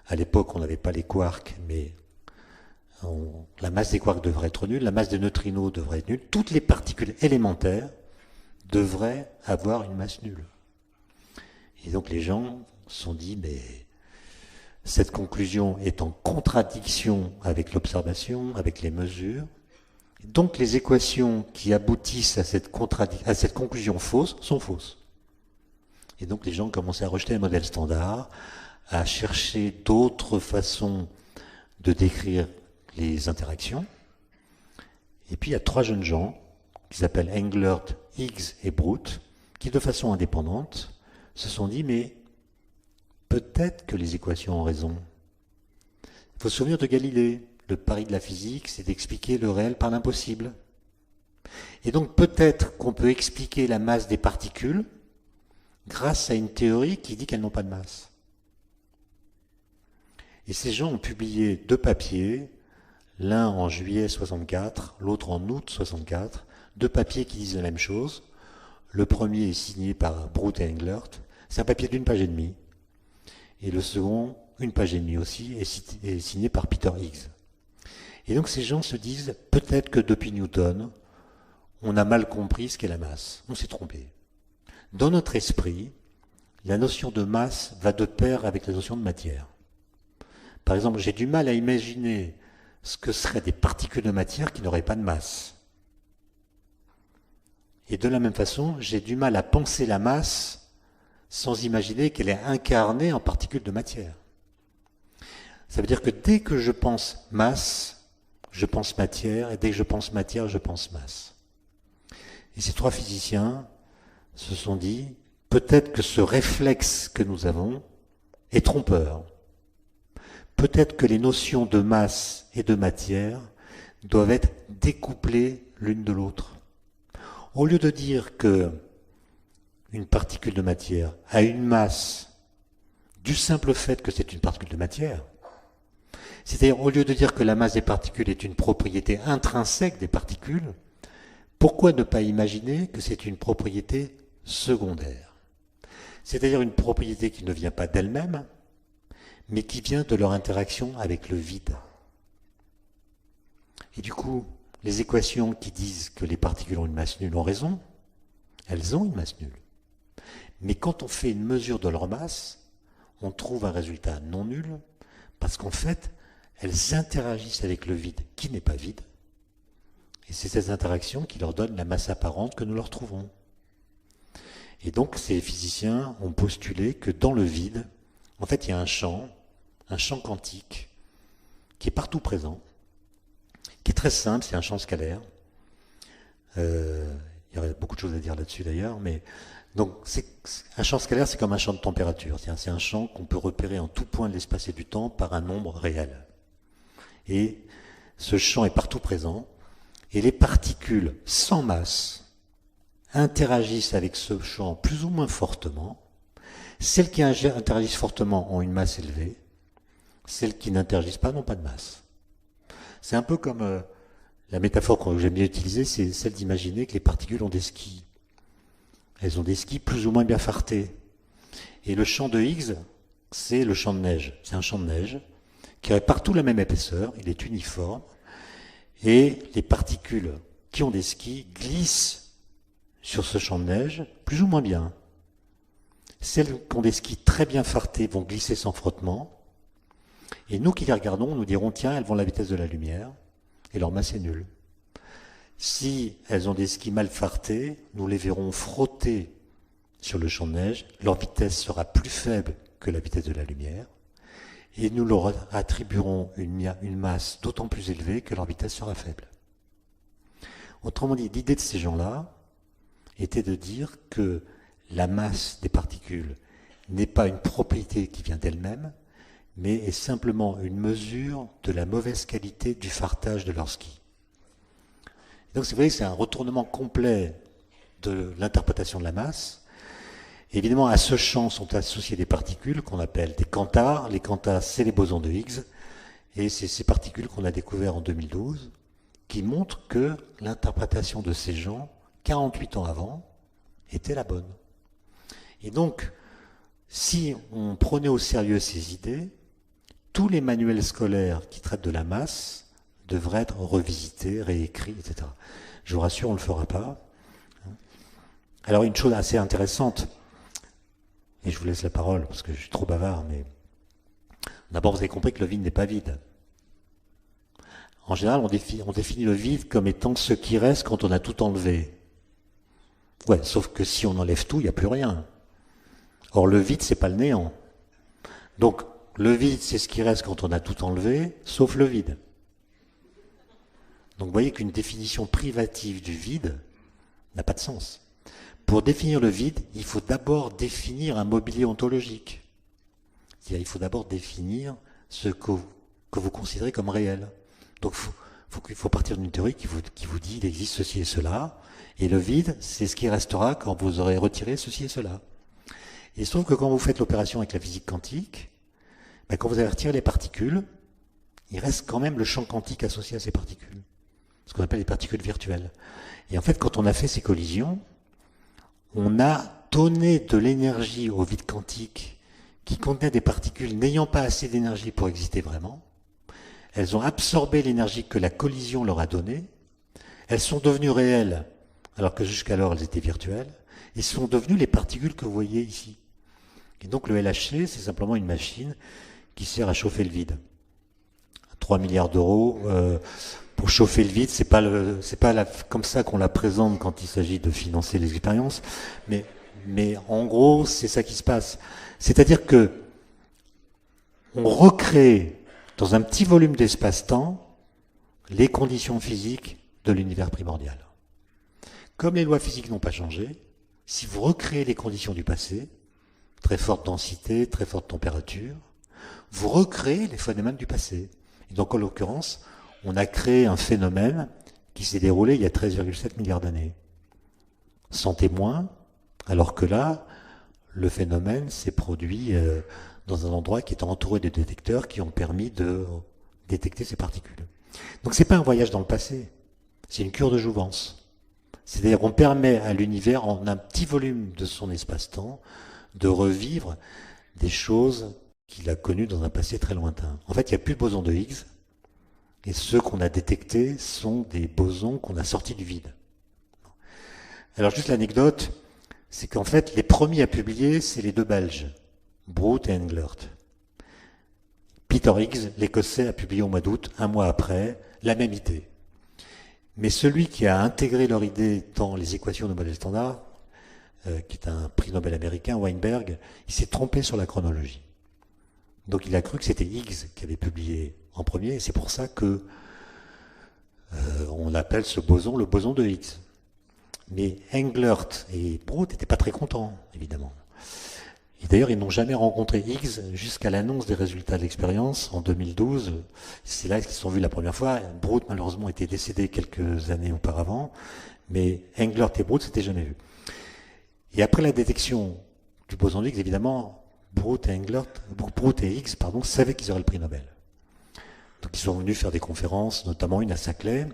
À l'époque, on n'avait pas les quarks, mais la masse des quarks devrait être nulle, la masse des neutrinos devrait être nulle, toutes les particules élémentaires devraient avoir une masse nulle. Et donc les gens se sont dit, mais Cette conclusion est en contradiction avec l'observation, avec les mesures. Donc les équations qui aboutissent à cette conclusion fausse sont fausses. Et donc les gens commençaient à rejeter les modèles standards, à chercher d'autres façons de décrire les interactions. Et puis il y a 3 jeunes gens, qui s'appellent Englert, Higgs et Brute, qui de façon indépendante se sont dit, mais peut-être que les équations ont raison. Il faut se souvenir de Galilée. Le pari de la physique, c'est d'expliquer le réel par l'impossible. Et donc peut-être qu'on peut expliquer la masse des particules grâce à une théorie qui dit qu'elles n'ont pas de masse. Et ces gens ont publié 2 papiers, l'un en juillet 64, l'autre en août 64, 2 papiers qui disent la même chose. Le premier est signé par Brute et Englert, c'est un papier d'1 page et demie. Et le second, 1 page et demie aussi, est signé par Peter Higgs. Et donc ces gens se disent, peut-être que depuis Newton, on a mal compris ce qu'est la masse. On s'est trompé. Dans notre esprit, la notion de masse va de pair avec la notion de matière. Par exemple, j'ai du mal à imaginer ce que seraient des particules de matière qui n'auraient pas de masse. Et de la même façon, j'ai du mal à penser la masse sans imaginer qu'elle est incarnée en particules de matière. Ça veut dire que dès que je pense masse, je pense matière, et dès que je pense matière, je pense masse. Et ces 3 physiciens se sont dit, peut-être que ce réflexe que nous avons est trompeur. Peut-être que les notions de masse et de matière doivent être découplées l'une de l'autre. Au lieu de dire que une particule de matière a une masse du simple fait que c'est une particule de matière, c'est-à-dire au lieu de dire que la masse des particules est une propriété intrinsèque des particules, pourquoi ne pas imaginer que c'est une propriété secondaire? C'est-à-dire une propriété qui ne vient pas d'elle-même, mais qui vient de leur interaction avec le vide. Et du coup, les équations qui disent que les particules ont une masse nulle ont raison, elles ont une masse nulle. Mais quand on fait une mesure de leur masse, on trouve un résultat non nul, parce qu'en fait, elles interagissent avec le vide qui n'est pas vide, et c'est ces interactions qui leur donnent la masse apparente que nous leur trouvons. Et donc ces physiciens ont postulé que dans le vide, en fait il y a un champ quantique, qui est partout présent, qui est très simple, c'est un champ scalaire. Il y aurait beaucoup de choses à dire là-dessus d'ailleurs, mais donc un champ scalaire, c'est comme un champ de température, c'est un champ qu'on peut repérer en tout point de l'espace et du temps par un nombre réel. Et ce champ est partout présent, et les particules sans masse interagissent avec ce champ plus ou moins fortement. Celles qui interagissent fortement ont une masse élevée, celles qui n'interagissent pas n'ont pas de masse. C'est un peu comme la métaphore que j'aime bien utiliser, c'est celle d'imaginer que les particules ont des skis. Elles ont des skis plus ou moins bien fartés. Et le champ de Higgs, c'est le champ de neige. C'est un champ de neige qui a partout la même épaisseur, il est uniforme, et les particules qui ont des skis glissent sur ce champ de neige plus ou moins bien. Celles qui ont des skis très bien fartés vont glisser sans frottement, et nous qui les regardons, nous dirons, tiens, elles vont à la vitesse de la lumière, et leur masse est nulle. Si elles ont des skis mal fartés, nous les verrons frotter sur le champ de neige, leur vitesse sera plus faible que la vitesse de la lumière, et nous leur attribuerons une masse d'autant plus élevée que leur vitesse sera faible. Autrement dit, l'idée de ces gens-là était de dire que la masse des particules n'est pas une propriété qui vient d'elle-même, mais est simplement une mesure de la mauvaise qualité du fartage de leur ski. Donc vous voyez, c'est un retournement complet de l'interprétation de la masse. Évidemment, à ce champ sont associées des particules qu'on appelle des quantars. Les quantars, c'est les bosons de Higgs. Et c'est ces particules qu'on a découvertes en 2012 qui montrent que l'interprétation de ces gens, 48 ans avant, était la bonne. Et donc, si on prenait au sérieux ces idées, tous les manuels scolaires qui traitent de la masse devraient être revisités, réécrits, etc. Je vous rassure, on ne le fera pas. Alors, une chose assez intéressante, et je vous laisse la parole parce que je suis trop bavard, mais D'abord, vous avez compris que le vide n'est pas vide. En général, on définit le vide comme étant ce qui reste quand on a tout enlevé. Ouais, sauf que si on enlève tout, il n'y a plus rien. Or, le vide, c'est pas le néant. Donc, le vide, c'est ce qui reste quand on a tout enlevé, sauf le vide. Donc, vous voyez qu'une définition privative du vide n'a pas de sens. Pour définir le vide, il faut d'abord définir un mobilier ontologique. C'est-à-dire, il faut d'abord définir ce que vous considérez comme réel. Donc, il faut partir d'une théorie qui vous dit il existe ceci et cela, et le vide, c'est ce qui restera quand vous aurez retiré ceci et cela. Et il se trouve que quand vous faites l'opération avec la physique quantique, ben, quand vous avez retiré les particules, il reste quand même le champ quantique associé à ces particules, ce qu'on appelle les particules virtuelles. Et en fait, quand on a fait ces collisions, on a donné de l'énergie au vide quantique qui contenait des particules n'ayant pas assez d'énergie pour exister vraiment. Elles ont absorbé l'énergie que la collision leur a donnée. Elles sont devenues réelles, alors que jusqu'alors elles étaient virtuelles. Et sont devenues les particules que vous voyez ici. Et donc le LHC, c'est simplement une machine qui sert à chauffer le vide. 3 milliards d'euros pour chauffer le vide, c'est pas comme ça qu'on la présente quand il s'agit de financer les expériences, mais en gros, c'est ça qui se passe. C'est-à-dire que on recrée dans un petit volume d'espace-temps les conditions physiques de l'univers primordial. Comme les lois physiques n'ont pas changé, si vous recréez les conditions du passé, très forte densité, très forte température, vous recréez les phénomènes du passé. Et donc, en l'occurrence, on a créé un phénomène qui s'est déroulé il y a 13,7 milliards d'années. Sans témoin, alors que là, le phénomène s'est produit dans un endroit qui est entouré de détecteurs qui ont permis de détecter ces particules. Donc, c'est pas un voyage dans le passé, c'est une cure de jouvence. C'est-à-dire qu'on permet à l'univers, en un petit volume de son espace-temps, de revivre des choses qu'il a connues dans un passé très lointain. En fait, il n'y a plus de bosons de Higgs, et ceux qu'on a détectés sont des bosons qu'on a sortis du vide. Alors, juste l'anecdote, c'est qu'en fait, les premiers à publier, c'est les deux Belges, Brout et Englert. Peter Higgs, l'Écossais, a publié au mois d'août, un mois après, la même idée. Mais celui qui a intégré leur idée dans les équations de modèle standard, qui est un prix Nobel américain, Weinberg, il s'est trompé sur la chronologie. Donc il a cru que c'était Higgs qui avait publié en premier, et c'est pour ça que on appelle ce boson le boson de Higgs. Mais Englert et Brout n'étaient pas très contents, évidemment. Et d'ailleurs, ils n'ont jamais rencontré Higgs jusqu'à l'annonce des résultats de l'expérience en 2012. C'est là qu'ils se sont vus la première fois. Brout, malheureusement, était décédé quelques années auparavant, mais Englert et Brout s'étaient jamais vus. Et après la détection du boson de Higgs, évidemment, Brout et Higgs, savaient qu'ils auraient le prix Nobel. Donc ils sont venus faire des conférences, notamment une à Saclay,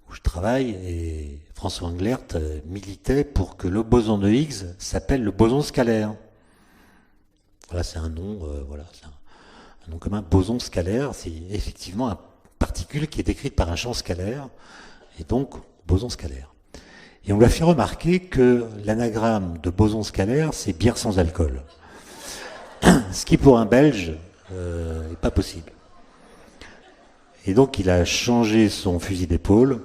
où je travaille, et François Englert militait pour que le boson de Higgs s'appelle le boson scalaire. Voilà, c'est un nom, c'est un nom commun, boson scalaire, c'est effectivement une particule qui est décrite par un champ scalaire, et donc boson scalaire. Et on lui a fait remarquer que l'anagramme de boson scalaire, c'est bière sans alcool. Ce qui pour un Belge n'est pas possible. Et donc il a changé son fusil d'épaule,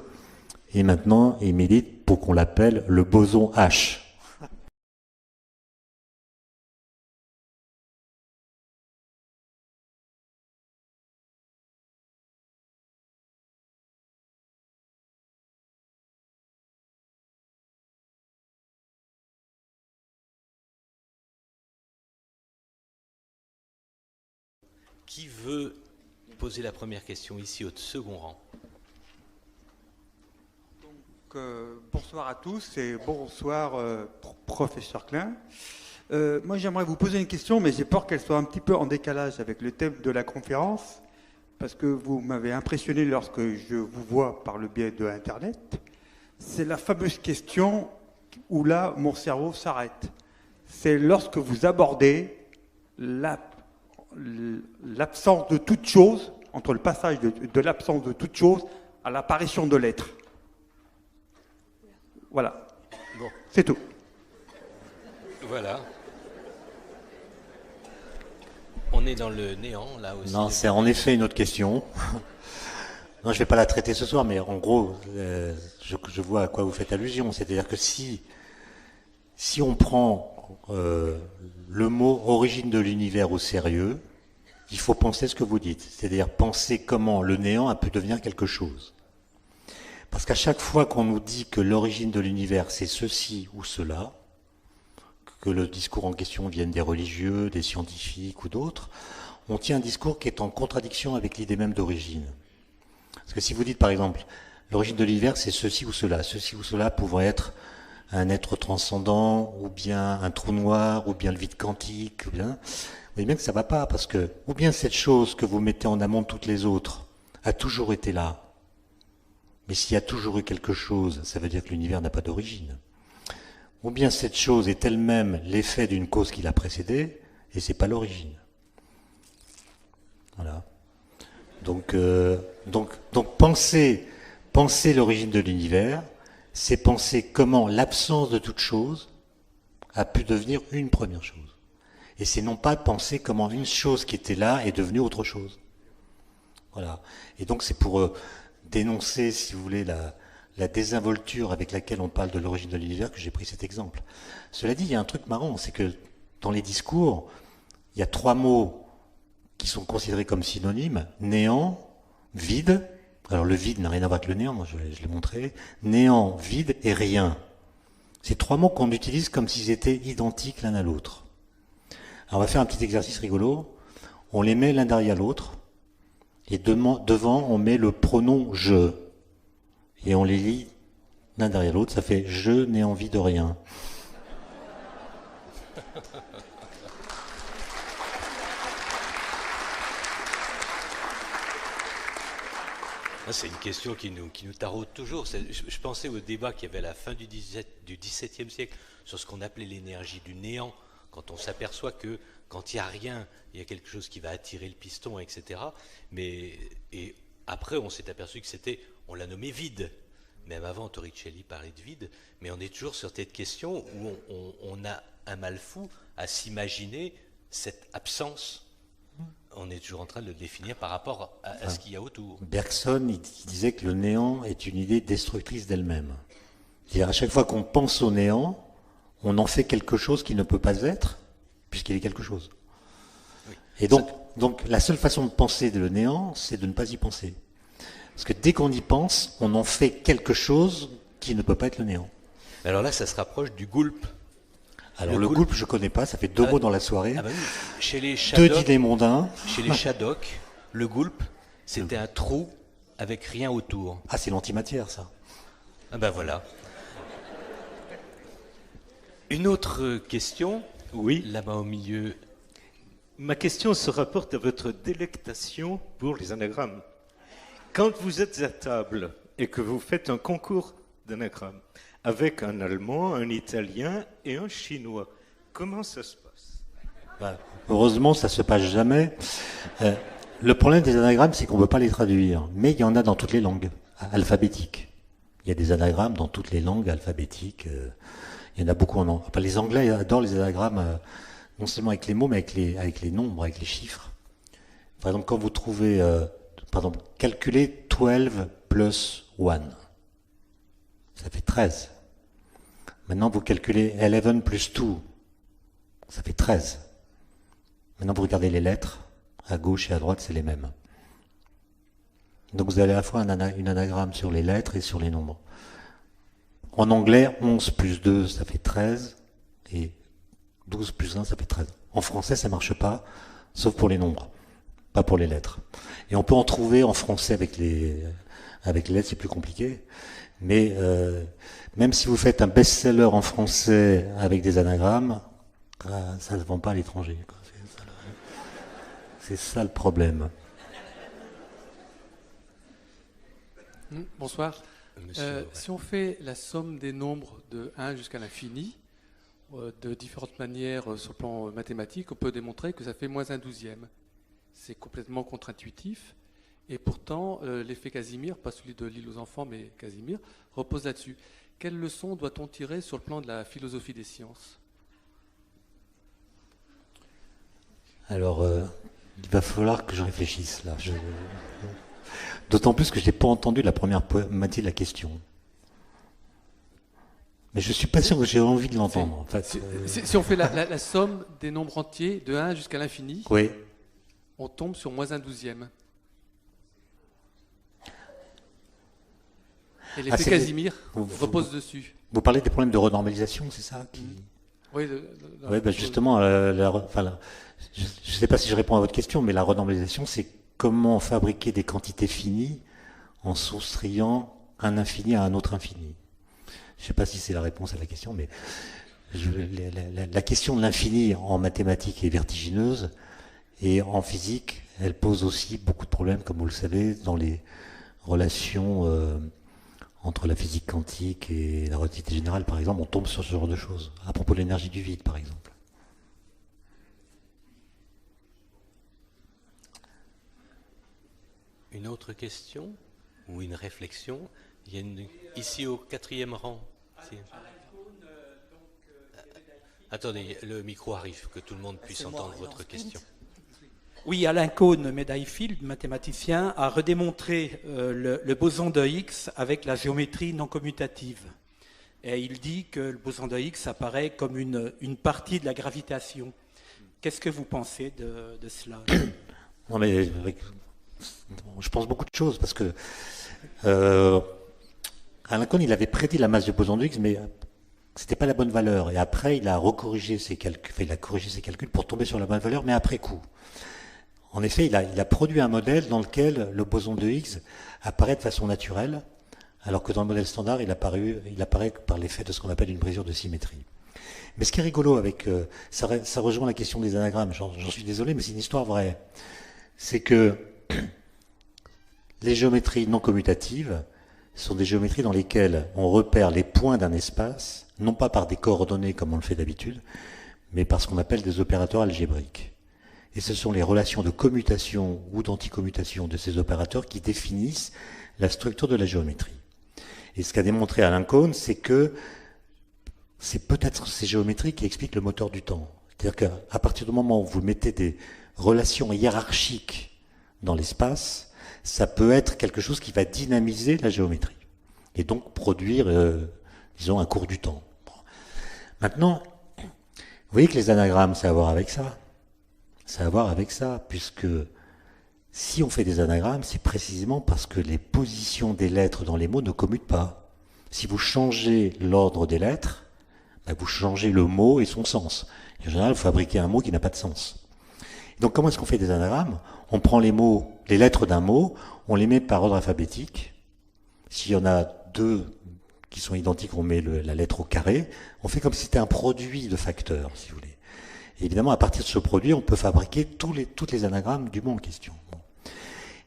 et maintenant il milite pour qu'on l'appelle le boson H. Qui veut poser la première question ici au second rang? Donc, bonsoir à tous et bonsoir professeur Klein. Moi j'aimerais vous poser une question, mais j'ai peur qu'elle soit un petit peu en décalage avec le thème de la conférence, parce que vous m'avez impressionné lorsque je vous vois par le biais de Internet. C'est la fameuse question où là mon cerveau s'arrête. C'est lorsque vous abordez l'absence de toute chose, entre le passage de l'absence de toute chose à l'apparition de l'être. Voilà. Bon. C'est tout. Voilà. On est dans le néant, là aussi. Non, c'est en effet une autre question. Non, je ne vais pas la traiter ce soir, mais en gros, je vois à quoi vous faites allusion. C'est-à-dire que si on prend le mot origine de l'univers au sérieux, il faut penser ce que vous dites. C'est-à-dire penser comment le néant a pu devenir quelque chose. Parce qu'à chaque fois qu'on nous dit que l'origine de l'univers c'est ceci ou cela, que le discours en question vienne des religieux, des scientifiques ou d'autres, on tient un discours qui est en contradiction avec l'idée même d'origine. Parce que si vous dites par exemple, l'origine de l'univers c'est ceci ou cela pouvant être un être transcendant, ou bien un trou noir, ou bien le vide quantique, ou bien... Vous voyez bien que ça ne va pas, parce que, ou bien cette chose que vous mettez en amont de toutes les autres a toujours été là, mais s'il y a toujours eu quelque chose, ça veut dire que l'univers n'a pas d'origine. Ou bien cette chose est elle-même l'effet d'une cause qui l'a précédée, et c'est pas l'origine. Voilà. Donc penser l'origine de l'univers, c'est penser comment l'absence de toute chose a pu devenir une première chose. Et c'est non pas penser comment une chose qui était là est devenue autre chose. Voilà. Et donc c'est pour dénoncer, si vous voulez, la désinvolture avec laquelle on parle de l'origine de l'univers que j'ai pris cet exemple. Cela dit, il y a un truc marrant, c'est que dans les discours, il y a 3 mots qui sont considérés comme synonymes: néant, vide. Alors le vide n'a rien à voir avec le néant, moi je l'ai montré. Néant, vide et rien. C'est 3 mots qu'on utilise comme s'ils étaient identiques l'un à l'autre. Alors on va faire un petit exercice rigolo. On les met l'un derrière l'autre, et devant on met le pronom je. Et on les lit l'un derrière l'autre, ça fait je n'ai envie de rien. C'est une question qui nous taraude toujours. Je pensais au débat qu'il y avait à la fin du XVIIe siècle sur ce qu'on appelait l'énergie du néant, quand on s'aperçoit que quand il n'y a rien, il y a quelque chose qui va attirer le piston, etc. Et après, on s'est aperçu que on l'a nommé vide. Même avant, Torricelli parlait de vide, mais on est toujours sur cette question où on a un mal fou à s'imaginer cette absence. On est toujours en train de le définir par rapport à ce qu'il y a autour. Bergson, il disait que le néant est une idée destructrice d'elle-même. C'est-à-dire, à chaque fois qu'on pense au néant, on en fait quelque chose qui ne peut pas être, puisqu'il est quelque chose. Oui. Et donc, la seule façon de penser le néant, c'est de ne pas y penser. Parce que dès qu'on y pense, on en fait quelque chose qui ne peut pas être le néant. Alors là, ça se rapproche du goulp. Alors le goulp, je ne connais pas, ça fait 2 mots dans la soirée. Ah bah oui. Chez les 2 dîners mondains. Chez les Shadok, le goulp, c'était un trou avec rien autour. Ah, c'est l'antimatière, ça. Ah ben voilà. Une autre question, Oui. là-bas au milieu. Ma question se rapporte à votre délectation pour les anagrammes. Quand vous êtes à table et que vous faites un concours d'anagrammes avec un Allemand, un Italien et un Chinois, comment ça se passe? Heureusement, ça se passe jamais. Le problème des anagrammes, c'est qu'on ne peut pas les traduire. Mais il y en a dans toutes les langues alphabétiques. Il y a des anagrammes dans toutes les langues alphabétiques. Il y en a beaucoup en anglais. Les Anglais adorent les anagrammes, non seulement avec les mots, mais avec les nombres, avec les chiffres. Par exemple, quand vous trouvez, calculer 12 plus 1, ça fait 13. Maintenant, vous calculez 11 plus 2, ça fait 13. Maintenant, vous regardez les lettres, à gauche et à droite, c'est les mêmes. Donc vous avez à la fois une anagramme sur les lettres et sur les nombres. En anglais, 11 plus 2, ça fait 13, et 12 plus 1, ça fait 13. En français, ça ne marche pas, sauf pour les nombres, pas pour les lettres. Et on peut en trouver en français avec les lettres, c'est plus compliqué. Mais même si vous faites un best-seller en français avec des anagrammes, ça ne se vend pas à l'étranger. C'est ça le problème. Bonsoir. Monsieur, Si on fait la somme des nombres de 1 jusqu'à l'infini, de différentes manières sur le plan mathématique, on peut démontrer que ça fait moins un douzième. C'est complètement contre-intuitif. Et pourtant, l'effet Casimir, pas celui de l'île aux enfants, mais Casimir, repose là-dessus. Quelle leçon doit-on tirer sur le plan de la philosophie des sciences? Alors, Il va falloir que je réfléchisse là. D'autant plus que je n'ai pas entendu la première moitié de la question. Mais je suis pas sûr que j'ai envie de l'entendre. En fait, Si on fait la somme des nombres entiers de 1 jusqu'à l'infini, oui. on tombe sur moins un douzième. Et l'effet c'est Casimir vous- repose dessus. Vous parlez des problèmes de renormalisation, c'est ça Oui, Oui, justement, je ne sais pas si je réponds à votre question, mais la renormalisation, c'est comment fabriquer des quantités finies en soustrayant un infini à un autre infini. Je ne sais pas si c'est la réponse à la question, mais la question de l'infini en mathématiques est vertigineuse, et en physique, elle pose aussi beaucoup de problèmes, comme vous le savez, dans les relations entre la physique quantique et la relativité générale, par exemple. On tombe sur ce genre de choses, à propos de l'énergie du vide, par exemple. Une autre question ou une réflexion? Il y a ici au 4e rang. Attendez, le micro arrive, que tout le monde puisse entendre votre question. Oui, Alain Cohn, médaille Fields, mathématicien, a redémontré le boson de Higgs avec la géométrie non commutative. Et il dit que le boson de Higgs apparaît comme une partie de la gravitation. Qu'est-ce que vous pensez de cela? Non, mais je pense beaucoup de choses, parce que Alain Cohn, il avait prédit la masse du boson de Higgs, mais c'était pas la bonne valeur. Et après, il a corrigé ses calculs pour tomber sur la bonne valeur, mais après coup. En effet, il a produit un modèle dans lequel le boson de Higgs apparaît de façon naturelle, alors que dans le modèle standard, il apparaît par l'effet de ce qu'on appelle une brisure de symétrie. Mais ce qui est rigolo ça rejoint la question des anagrammes, j'en suis désolé, mais c'est une histoire vraie. C'est que les géométries non commutatives sont des géométries dans lesquelles on repère les points d'un espace, non pas par des coordonnées comme on le fait d'habitude, mais par ce qu'on appelle des opérateurs algébriques. Et ce sont les relations de commutation ou d'anticommutation de ces opérateurs qui définissent la structure de la géométrie. Et ce qu'a démontré Alain Cohn, c'est que c'est peut-être ces géométries qui expliquent le moteur du temps. C'est-à-dire qu'à partir du moment où vous mettez des relations hiérarchiques dans l'espace, ça peut être quelque chose qui va dynamiser la géométrie. Et donc produire, disons, un cours du temps. Bon. Maintenant, vous voyez que les anagrammes, ça a à voir avec ça. Ça a à voir avec ça, puisque si on fait des anagrammes, c'est précisément parce que les positions des lettres dans les mots ne commutent pas. Si vous changez l'ordre des lettres, vous changez le mot et son sens. Et en général, vous fabriquez un mot qui n'a pas de sens. Donc comment est-ce qu'on fait des anagrammes? On prend les lettres d'un mot, on les met par ordre alphabétique. S'il y en a deux qui sont identiques, on met la lettre au carré. On fait comme si c'était un produit de facteurs, si vous voulez. Et évidemment, à partir de ce produit, on peut fabriquer toutes les anagrammes du mot en question. Bon.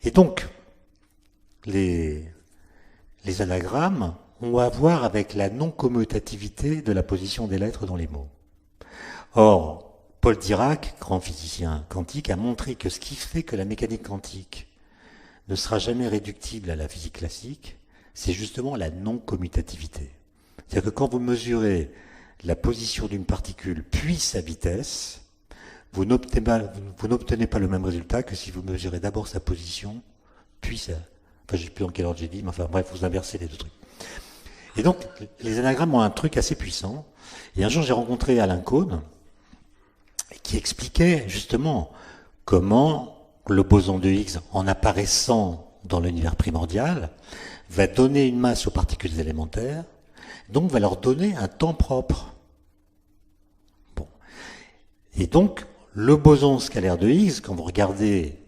Et donc, les anagrammes ont à voir avec la non-commutativité de la position des lettres dans les mots. Or, Paul Dirac, grand physicien quantique, a montré que ce qui fait que la mécanique quantique ne sera jamais réductible à la physique classique, c'est justement la non-commutativité. C'est-à-dire que quand vous mesurez la position d'une particule puis sa vitesse, vous n'obtenez pas le même résultat que si vous mesurez d'abord sa position, puis sa... Enfin, je ne sais plus dans quel ordre j'ai dit, mais enfin bref, vous inversez les deux trucs. Et donc, les anagrammes ont un truc assez puissant. Et un jour, j'ai rencontré Alain Cohn, qui expliquait justement comment le boson de Higgs, en apparaissant dans l'univers primordial, va donner une masse aux particules élémentaires, donc va leur donner un temps propre. Bon. Et donc, le boson scalaire de Higgs, quand vous regardez,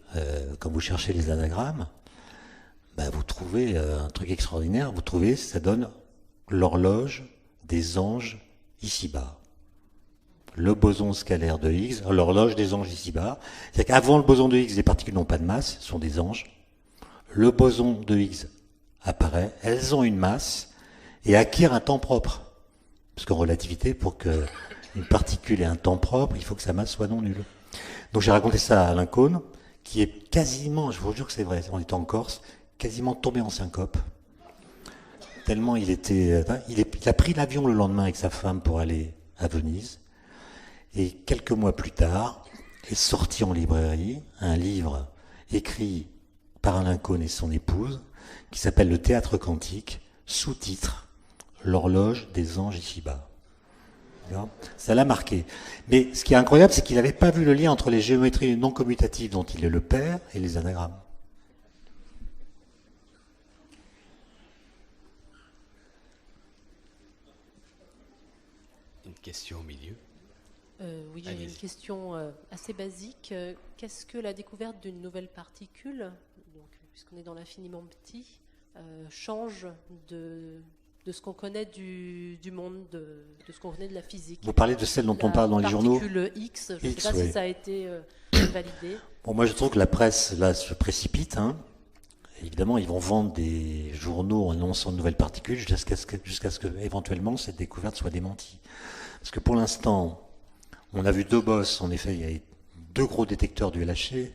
quand vous cherchez les anagrammes, vous trouvez un truc extraordinaire, vous trouvez, ça donne l'horloge des anges ici-bas. Le boson scalaire de Higgs, l'horloge des anges ici-bas. C'est-à-dire qu'avant le boson de Higgs, les particules n'ont pas de masse, sont des anges. Le boson de Higgs apparaît, elles ont une masse, et acquiert un temps propre. Parce qu'en relativité, pour qu'une particule ait un temps propre, il faut que sa masse soit non nulle. Donc j'ai raconté ça à Alain Cohn, qui est quasiment, je vous jure que c'est vrai, en étant en Corse, quasiment tombé en syncope. Tellement il a pris l'avion le lendemain avec sa femme pour aller à Venise. Et quelques mois plus tard, est sorti en librairie un livre écrit par Alain Cohn et son épouse, qui s'appelle Le Théâtre Quantique, sous-titre L'horloge des anges ici-bas. Ça l'a marqué. Mais ce qui est incroyable, c'est qu'il n'avait pas vu le lien entre les géométries non commutatives dont il est le père et les anagrammes. Une question au milieu. Oui, j'ai une question assez basique. Qu'est-ce que la découverte d'une nouvelle particule, donc, puisqu'on est dans l'infiniment petit, change de ce qu'on connaît du monde, de ce qu'on connaît de la physique? Vous parlez de celle dont on parle dans les journaux? La particule X, je ne sais pas oui. si ça a été validé. Bon, moi je trouve que la presse là se précipite. Évidemment, ils vont vendre des journaux en annonçant de nouvelles particules jusqu'à ce que éventuellement cette découverte soit démentie. Parce que pour l'instant, on a vu deux bosses. En effet, il y a deux gros détecteurs du LHC,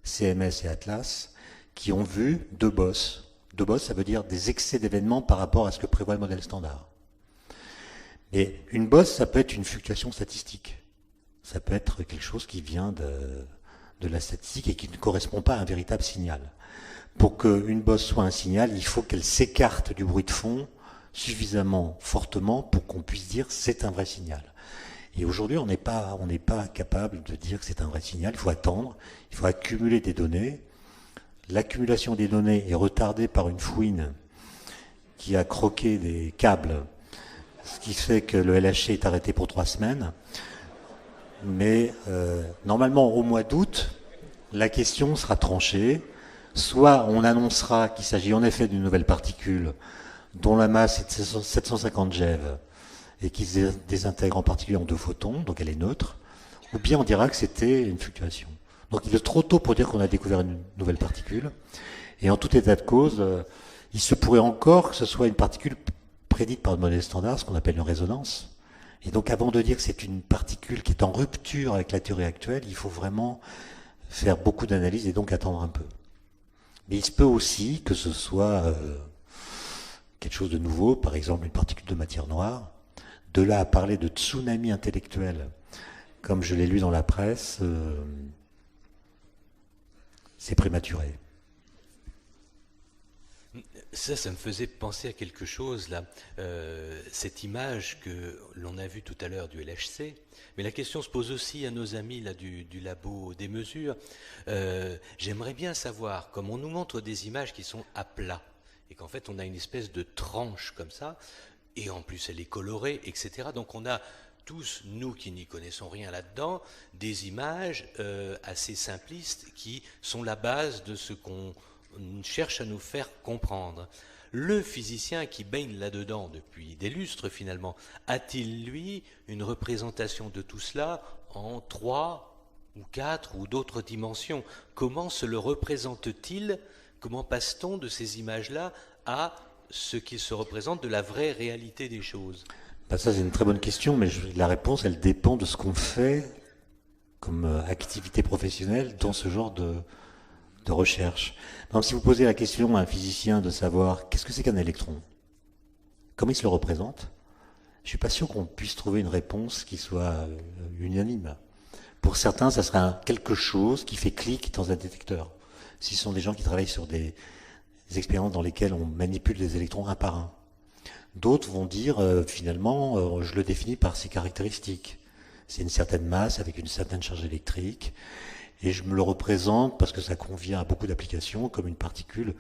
CMS et Atlas, qui ont vu deux bosses. Deux bosses, ça veut dire des excès d'événements par rapport à ce que prévoit le modèle standard. Et une bosse, ça peut être une fluctuation statistique. Ça peut être quelque chose qui vient de la statistique et qui ne correspond pas à un véritable signal. Pour qu'une bosse soit un signal, il faut qu'elle s'écarte du bruit de fond suffisamment fortement pour qu'on puisse dire c'est un vrai signal. Et aujourd'hui, on n'est pas capable de dire que c'est un vrai signal. Il faut attendre, il faut accumuler des données. L'accumulation des données est retardée par une fouine qui a croqué des câbles, ce qui fait que le LHC est arrêté pour 3 semaines. Mais normalement, au mois d'août, la question sera tranchée. Soit on annoncera qu'il s'agit en effet d'une nouvelle particule dont la masse est de 750 GeV et qui se désintègre en particulier en 2 photons, donc elle est neutre, ou bien on dira que c'était une fluctuation. Donc il est trop tôt pour dire qu'on a découvert une nouvelle particule. Et en tout état de cause, il se pourrait encore que ce soit une particule prédite par le modèle standard, ce qu'on appelle une résonance. Et donc avant de dire que c'est une particule qui est en rupture avec la théorie actuelle, il faut vraiment faire beaucoup d'analyses et donc attendre un peu. Mais il se peut aussi que ce soit quelque chose de nouveau, par exemple une particule de matière noire. De là à parler de tsunami intellectuel, comme je l'ai lu dans la presse, c'est prématuré. Ça me faisait penser à quelque chose, là. Cette image que l'on a vue tout à l'heure du LHC, mais la question se pose aussi à nos amis là, du labo des mesures. J'aimerais bien savoir, comme on nous montre des images qui sont à plat, et qu'en fait on a une espèce de tranche comme ça, et en plus elle est colorée, etc. Donc on a tous, nous qui n'y connaissons rien là-dedans, des images assez simplistes qui sont la base de ce qu'on cherche à nous faire comprendre. Le physicien qui baigne là-dedans depuis des lustres finalement, a-t-il lui une représentation de tout cela en 3 ou 4 ou d'autres dimensions? Comment se le représente-t-il? Comment passe-t-on de ces images-là à ce qui se représente de la vraie réalité des choses? Ça c'est une très bonne question, mais la réponse elle dépend de ce qu'on fait comme activité professionnelle dans ce genre de recherche. Donc, si vous posez la question à un physicien de savoir qu'est-ce que c'est qu'un électron, comment il se le représente, je suis pas sûr qu'on puisse trouver une réponse qui soit unanime. Pour certains, ça sera quelque chose qui fait clic dans un détecteur. Si ce sont des gens qui travaillent sur des expériences dans lesquelles on manipule des électrons un par un. D'autres vont dire, finalement, je le définis par ses caractéristiques. C'est une certaine masse avec une certaine charge électrique. Et je me le représente, parce que ça convient à beaucoup d'applications, comme une particule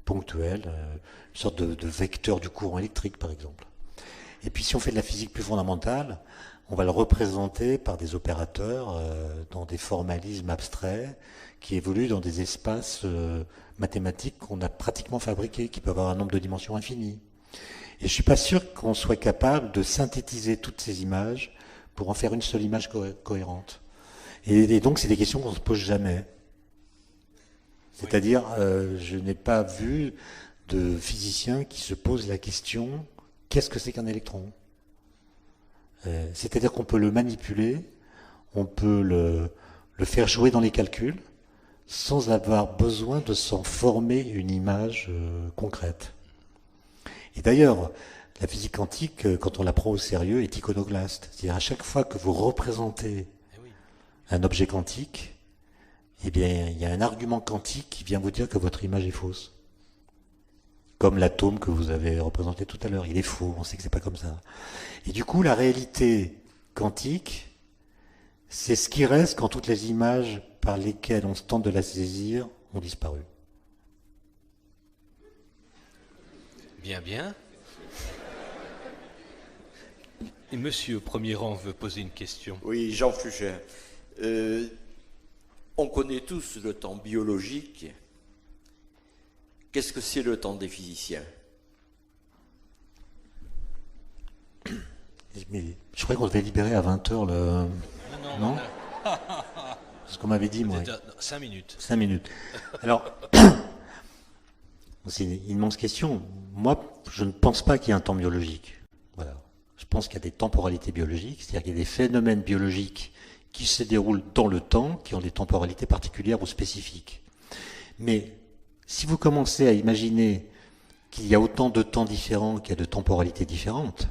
ponctuelle, une sorte de vecteur du courant électrique, par exemple. Et puis si on fait de la physique plus fondamentale, on va le représenter par des opérateurs dans des formalismes abstraits qui évoluent dans des espaces mathématiques qu'on a pratiquement fabriqués, qui peuvent avoir un nombre de dimensions infinies. Et je suis pas sûr qu'on soit capable de synthétiser toutes ces images pour en faire une seule image cohérente. Et donc, c'est des questions qu'on ne se pose jamais. C'est-à-dire, je n'ai pas vu de physicien qui se pose la question, qu'est-ce que c'est qu'un électron? C'est-à-dire qu'on peut le manipuler, on peut le faire jouer dans les calculs, sans avoir besoin de s'en former une image concrète. Et d'ailleurs, la physique quantique, quand on la prend au sérieux, est iconoclaste. C'est-à-dire, à chaque fois que vous représentez un objet quantique, eh bien, il y a un argument quantique qui vient vous dire que votre image est fausse. Comme l'atome que vous avez représenté tout à l'heure, il est faux, on sait que c'est pas comme ça. Et du coup, la réalité quantique, c'est ce qui reste quand toutes les images par lesquelles on tente de la saisir ont disparu. Bien, bien. Et monsieur au premier rang veut poser une question. Oui, Jean Fugère. On connaît tous le temps biologique. Qu'est-ce que c'est le temps des physiciens? Mais je croyais qu'on devait libérer à 20h le... Non, c'est ce qu'on m'avait dit, moi. 5 minutes. 5 minutes. Alors, c'est une immense question. Moi, je ne pense pas qu'il y ait un temps biologique. Voilà. Je pense qu'il y a des temporalités biologiques, c'est-à-dire qu'il y a des phénomènes biologiques qui se déroulent dans le temps, qui ont des temporalités particulières ou spécifiques. Mais si vous commencez à imaginer qu'il y a autant de temps différents qu'il y a de temporalités différentes,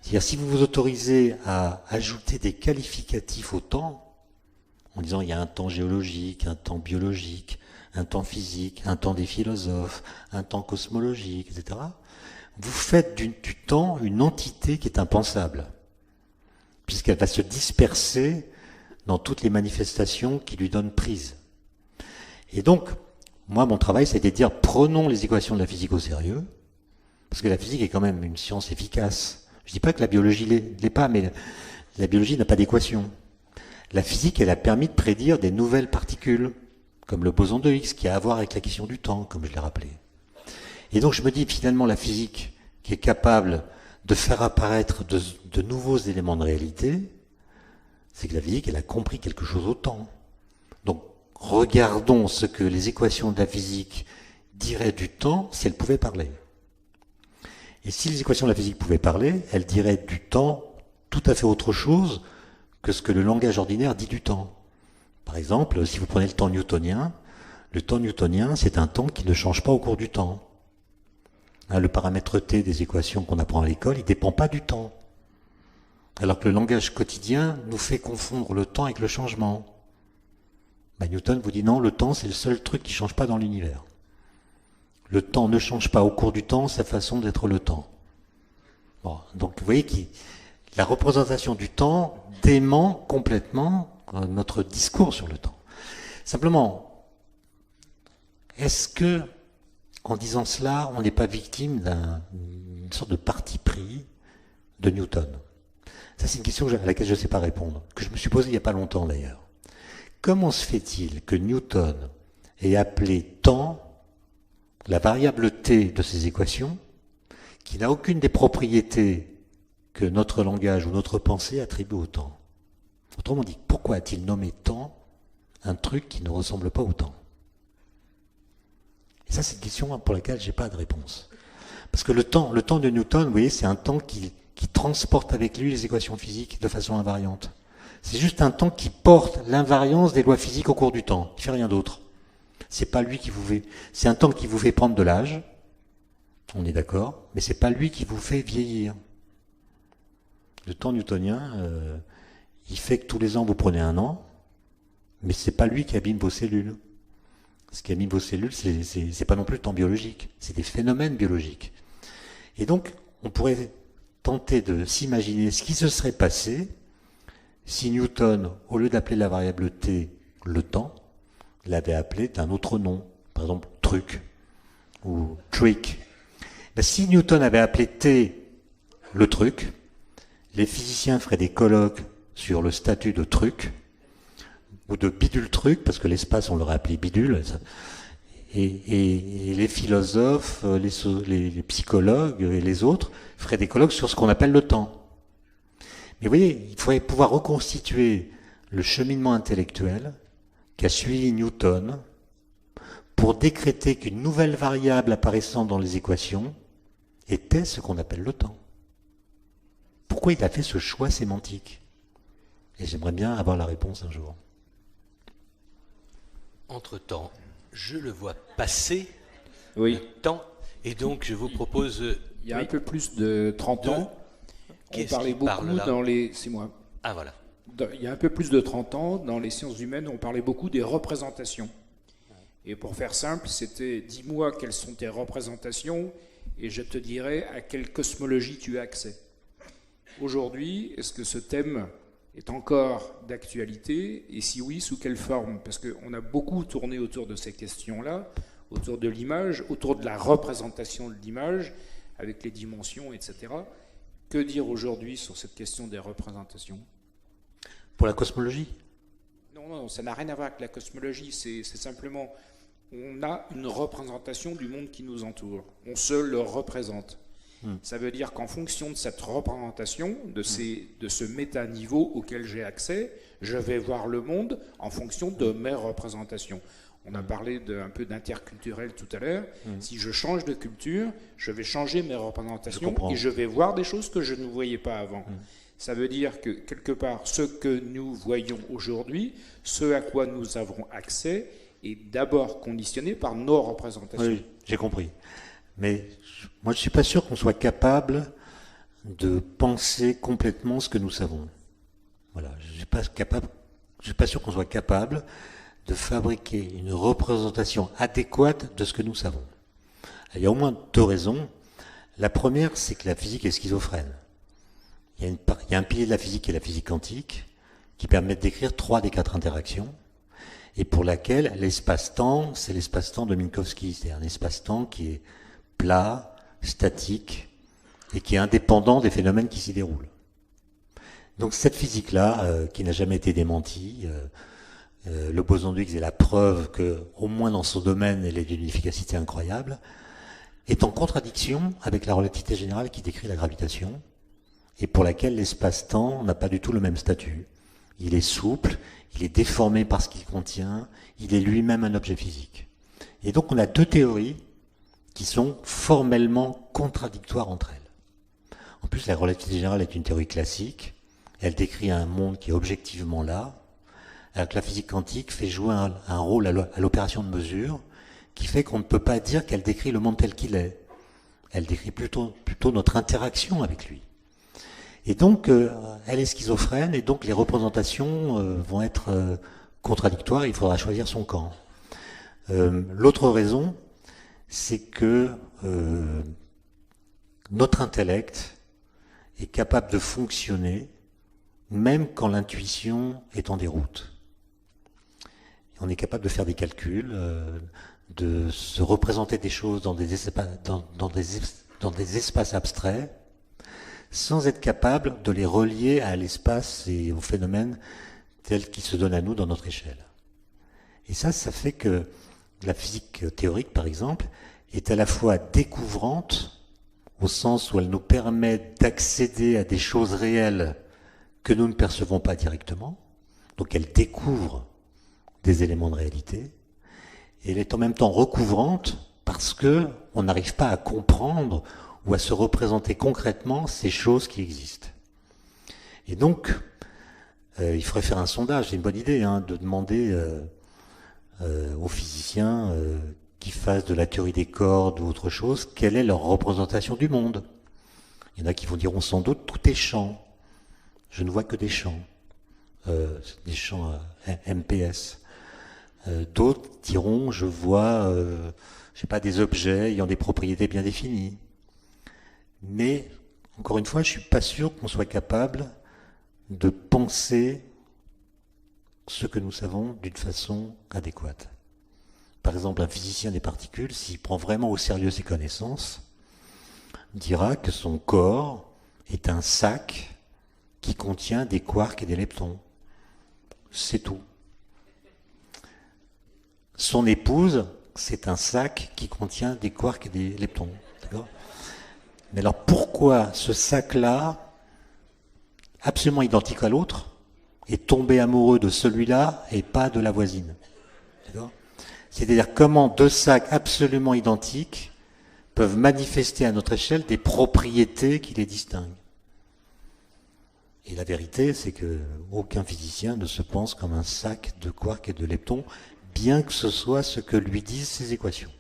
c'est-à-dire si vous vous autorisez à ajouter des qualificatifs au temps, en disant il y a un temps géologique, un temps biologique, un temps physique, un temps des philosophes, un temps cosmologique, etc., vous faites du temps une entité qui est impensable, puisqu'elle va se disperser dans toutes les manifestations qui lui donnent prise. Et donc, moi, mon travail, c'était de dire, prenons les équations de la physique au sérieux, parce que la physique est quand même une science efficace. Je ne dis pas que la biologie ne l'est pas, mais la biologie n'a pas d'équation. La physique, elle a permis de prédire des nouvelles particules, comme le boson de Higgs, qui a à voir avec la question du temps, comme je l'ai rappelé. Et donc je me dis, finalement, la physique, qui est capable de faire apparaître de nouveaux éléments de réalité, c'est que la physique, elle a compris quelque chose au temps. Donc, regardons ce que les équations de la physique diraient du temps si elles pouvaient parler. Et si les équations de la physique pouvaient parler, elles diraient du temps tout à fait autre chose que ce que le langage ordinaire dit du temps. Par exemple, si vous prenez le temps newtonien, c'est un temps qui ne change pas au cours du temps. Le paramètre T des équations qu'on apprend à l'école, il ne dépend pas du temps. Alors que le langage quotidien nous fait confondre le temps avec le changement. Newton vous dit non, le temps c'est le seul truc qui ne change pas dans l'univers. Le temps ne change pas au cours du temps sa façon d'être le temps. Bon, donc vous voyez que la représentation du temps dément complètement notre discours sur le temps. Simplement, est-ce que, en disant cela, on n'est pas victime d'une sorte de parti pris de Newton? Ça, c'est une question à laquelle je ne sais pas répondre, que je me suis posée il n'y a pas longtemps d'ailleurs. Comment se fait-il que Newton ait appelé temps la variable t de ses équations, qui n'a aucune des propriétés que notre langage ou notre pensée attribue au temps? Autrement dit, pourquoi a-t-il nommé temps un truc qui ne ressemble pas au temps? Et ça, c'est une question pour laquelle je n'ai pas de réponse. Parce que le temps de Newton, vous voyez, c'est un temps qui transporte avec lui les équations physiques de façon invariante. C'est juste un temps qui porte l'invariance des lois physiques au cours du temps. Il ne fait rien d'autre. C'est pas lui qui vous fait... C'est un temps qui vous fait prendre de l'âge, on est d'accord, mais c'est pas lui qui vous fait vieillir. Le temps newtonien, il fait que tous les ans vous prenez un an, mais c'est pas lui qui abîme vos cellules. Ce qui abîme vos cellules, c'est pas non plus le temps biologique, c'est des phénomènes biologiques. Et donc, on pourrait tenter de s'imaginer ce qui se serait passé si Newton, au lieu d'appeler la variable t le temps, l'avait appelé d'un autre nom, par exemple truc ou trick. Si Newton avait appelé t le truc, les physiciens feraient des colloques sur le statut de truc ou de bidule truc, parce que l'espace on l'aurait appelé bidule, et les philosophes, les psychologues et les autres feraient des colloques sur ce qu'on appelle le temps. Mais vous voyez, il faudrait pouvoir reconstituer le cheminement intellectuel qu'a suivi Newton pour décréter qu'une nouvelle variable apparaissant dans les équations était ce qu'on appelle le temps. Pourquoi il a fait ce choix sémantique? Et j'aimerais bien avoir la réponse un jour. Entre-temps, je le vois passer, oui. Le temps, et donc je vous propose... Il y a un peu plus de 30 ans, on parlait beaucoup dans les... C'est moi. Ah voilà. il y a un peu plus de 30 ans, dans les sciences humaines, on parlait beaucoup des représentations. Et pour faire simple, c'était « dis-moi quelles sont tes représentations et je te dirai à quelle cosmologie tu as accès ». Aujourd'hui, est-ce que ce thème est encore d'actualité? Et si oui, sous quelle forme? Parce qu'on a beaucoup tourné autour de ces questions-là, autour de l'image, autour de la représentation de l'image, avec les dimensions, etc. Que dire aujourd'hui sur cette question des représentations? Pour la cosmologie? Non, ça n'a rien à voir avec la cosmologie, c'est simplement, on a une représentation du monde qui nous entoure, on se le représente. Ça veut dire qu'en fonction de cette représentation, de ce méta-niveau auquel j'ai accès, je vais voir le monde en fonction de mes représentations. On a parlé un peu d'interculturel tout à l'heure. Si je change de culture, je vais changer mes représentations et je vais voir des choses que je ne voyais pas avant. Ça veut dire que, quelque part, ce que nous voyons aujourd'hui, ce à quoi nous avons accès, est d'abord conditionné par nos représentations. Oui, j'ai compris. Mais moi, je ne suis pas sûr qu'on soit capable de penser complètement ce que nous savons. Voilà, je ne suis pas sûr qu'on soit capable de fabriquer une représentation adéquate de ce que nous savons. Il y a au moins deux raisons. La première, c'est que la physique est schizophrène. Il y a un pilier de la physique qui est la physique quantique, qui permet de décrire 3 des 4 interactions, et pour laquelle l'espace-temps, c'est l'espace-temps de Minkowski, c'est un espace-temps qui est plat, statique, et qui est indépendant des phénomènes qui s'y déroulent. Donc cette physique-là, qui n'a jamais été démentie, le boson de Higgs est la preuve que, au moins dans son domaine, elle est d'une efficacité incroyable, est en contradiction avec la relativité générale qui décrit la gravitation, et pour laquelle l'espace-temps n'a pas du tout le même statut. Il est souple, il est déformé par ce qu'il contient, il est lui-même un objet physique. Et donc on a deux théories qui sont formellement contradictoires entre elles. En plus, la relativité générale est une théorie classique, elle décrit un monde qui est objectivement là, alors que la physique quantique fait jouer un rôle à l'opération de mesure, qui fait qu'on ne peut pas dire qu'elle décrit le monde tel qu'il est. Elle décrit plutôt notre interaction avec lui. Et donc, elle est schizophrène, et donc les représentations vont être contradictoires, il faudra choisir son camp. L'autre raison, c'est que notre intellect est capable de fonctionner même quand l'intuition est en déroute. On est capable de faire des calculs, de se représenter des choses dans des espaces abstraits, sans être capable de les relier à l'espace et aux phénomènes tels qu'ils se donnent à nous dans notre échelle. Et ça fait que la physique théorique, par exemple, est à la fois découvrante, au sens où elle nous permet d'accéder à des choses réelles que nous ne percevons pas directement, donc elle découvre des éléments de réalité, et elle est en même temps recouvrante parce que on n'arrive pas à comprendre ou à se représenter concrètement ces choses qui existent. Et donc, il faudrait faire un sondage, c'est une bonne idée, de demander aux physiciens qui fassent de la théorie des cordes ou autre chose, quelle est leur représentation du monde. Il y en a qui vous diront sans doute, tout est champ. Je ne vois que des champs MPS. D'autres diront, je vois, des objets ayant des propriétés bien définies. Mais, encore une fois, je ne suis pas sûr qu'on soit capable de penser ce que nous savons d'une façon adéquate. Par exemple, un physicien des particules, s'il prend vraiment au sérieux ses connaissances, dira que son corps est un sac qui contient des quarks et des leptons. C'est tout. Son épouse, c'est un sac qui contient des quarks et des leptons. D'accord ? Mais alors pourquoi ce sac-là, absolument identique à l'autre, est tombé amoureux de celui-là et pas de la voisine? D'accord ? C'est-à-dire comment deux sacs absolument identiques peuvent manifester à notre échelle des propriétés qui les distinguent. Et la vérité, c'est que aucun physicien ne se pense comme un sac de quarks et de leptons, bien que ce soit ce que lui disent ces équations.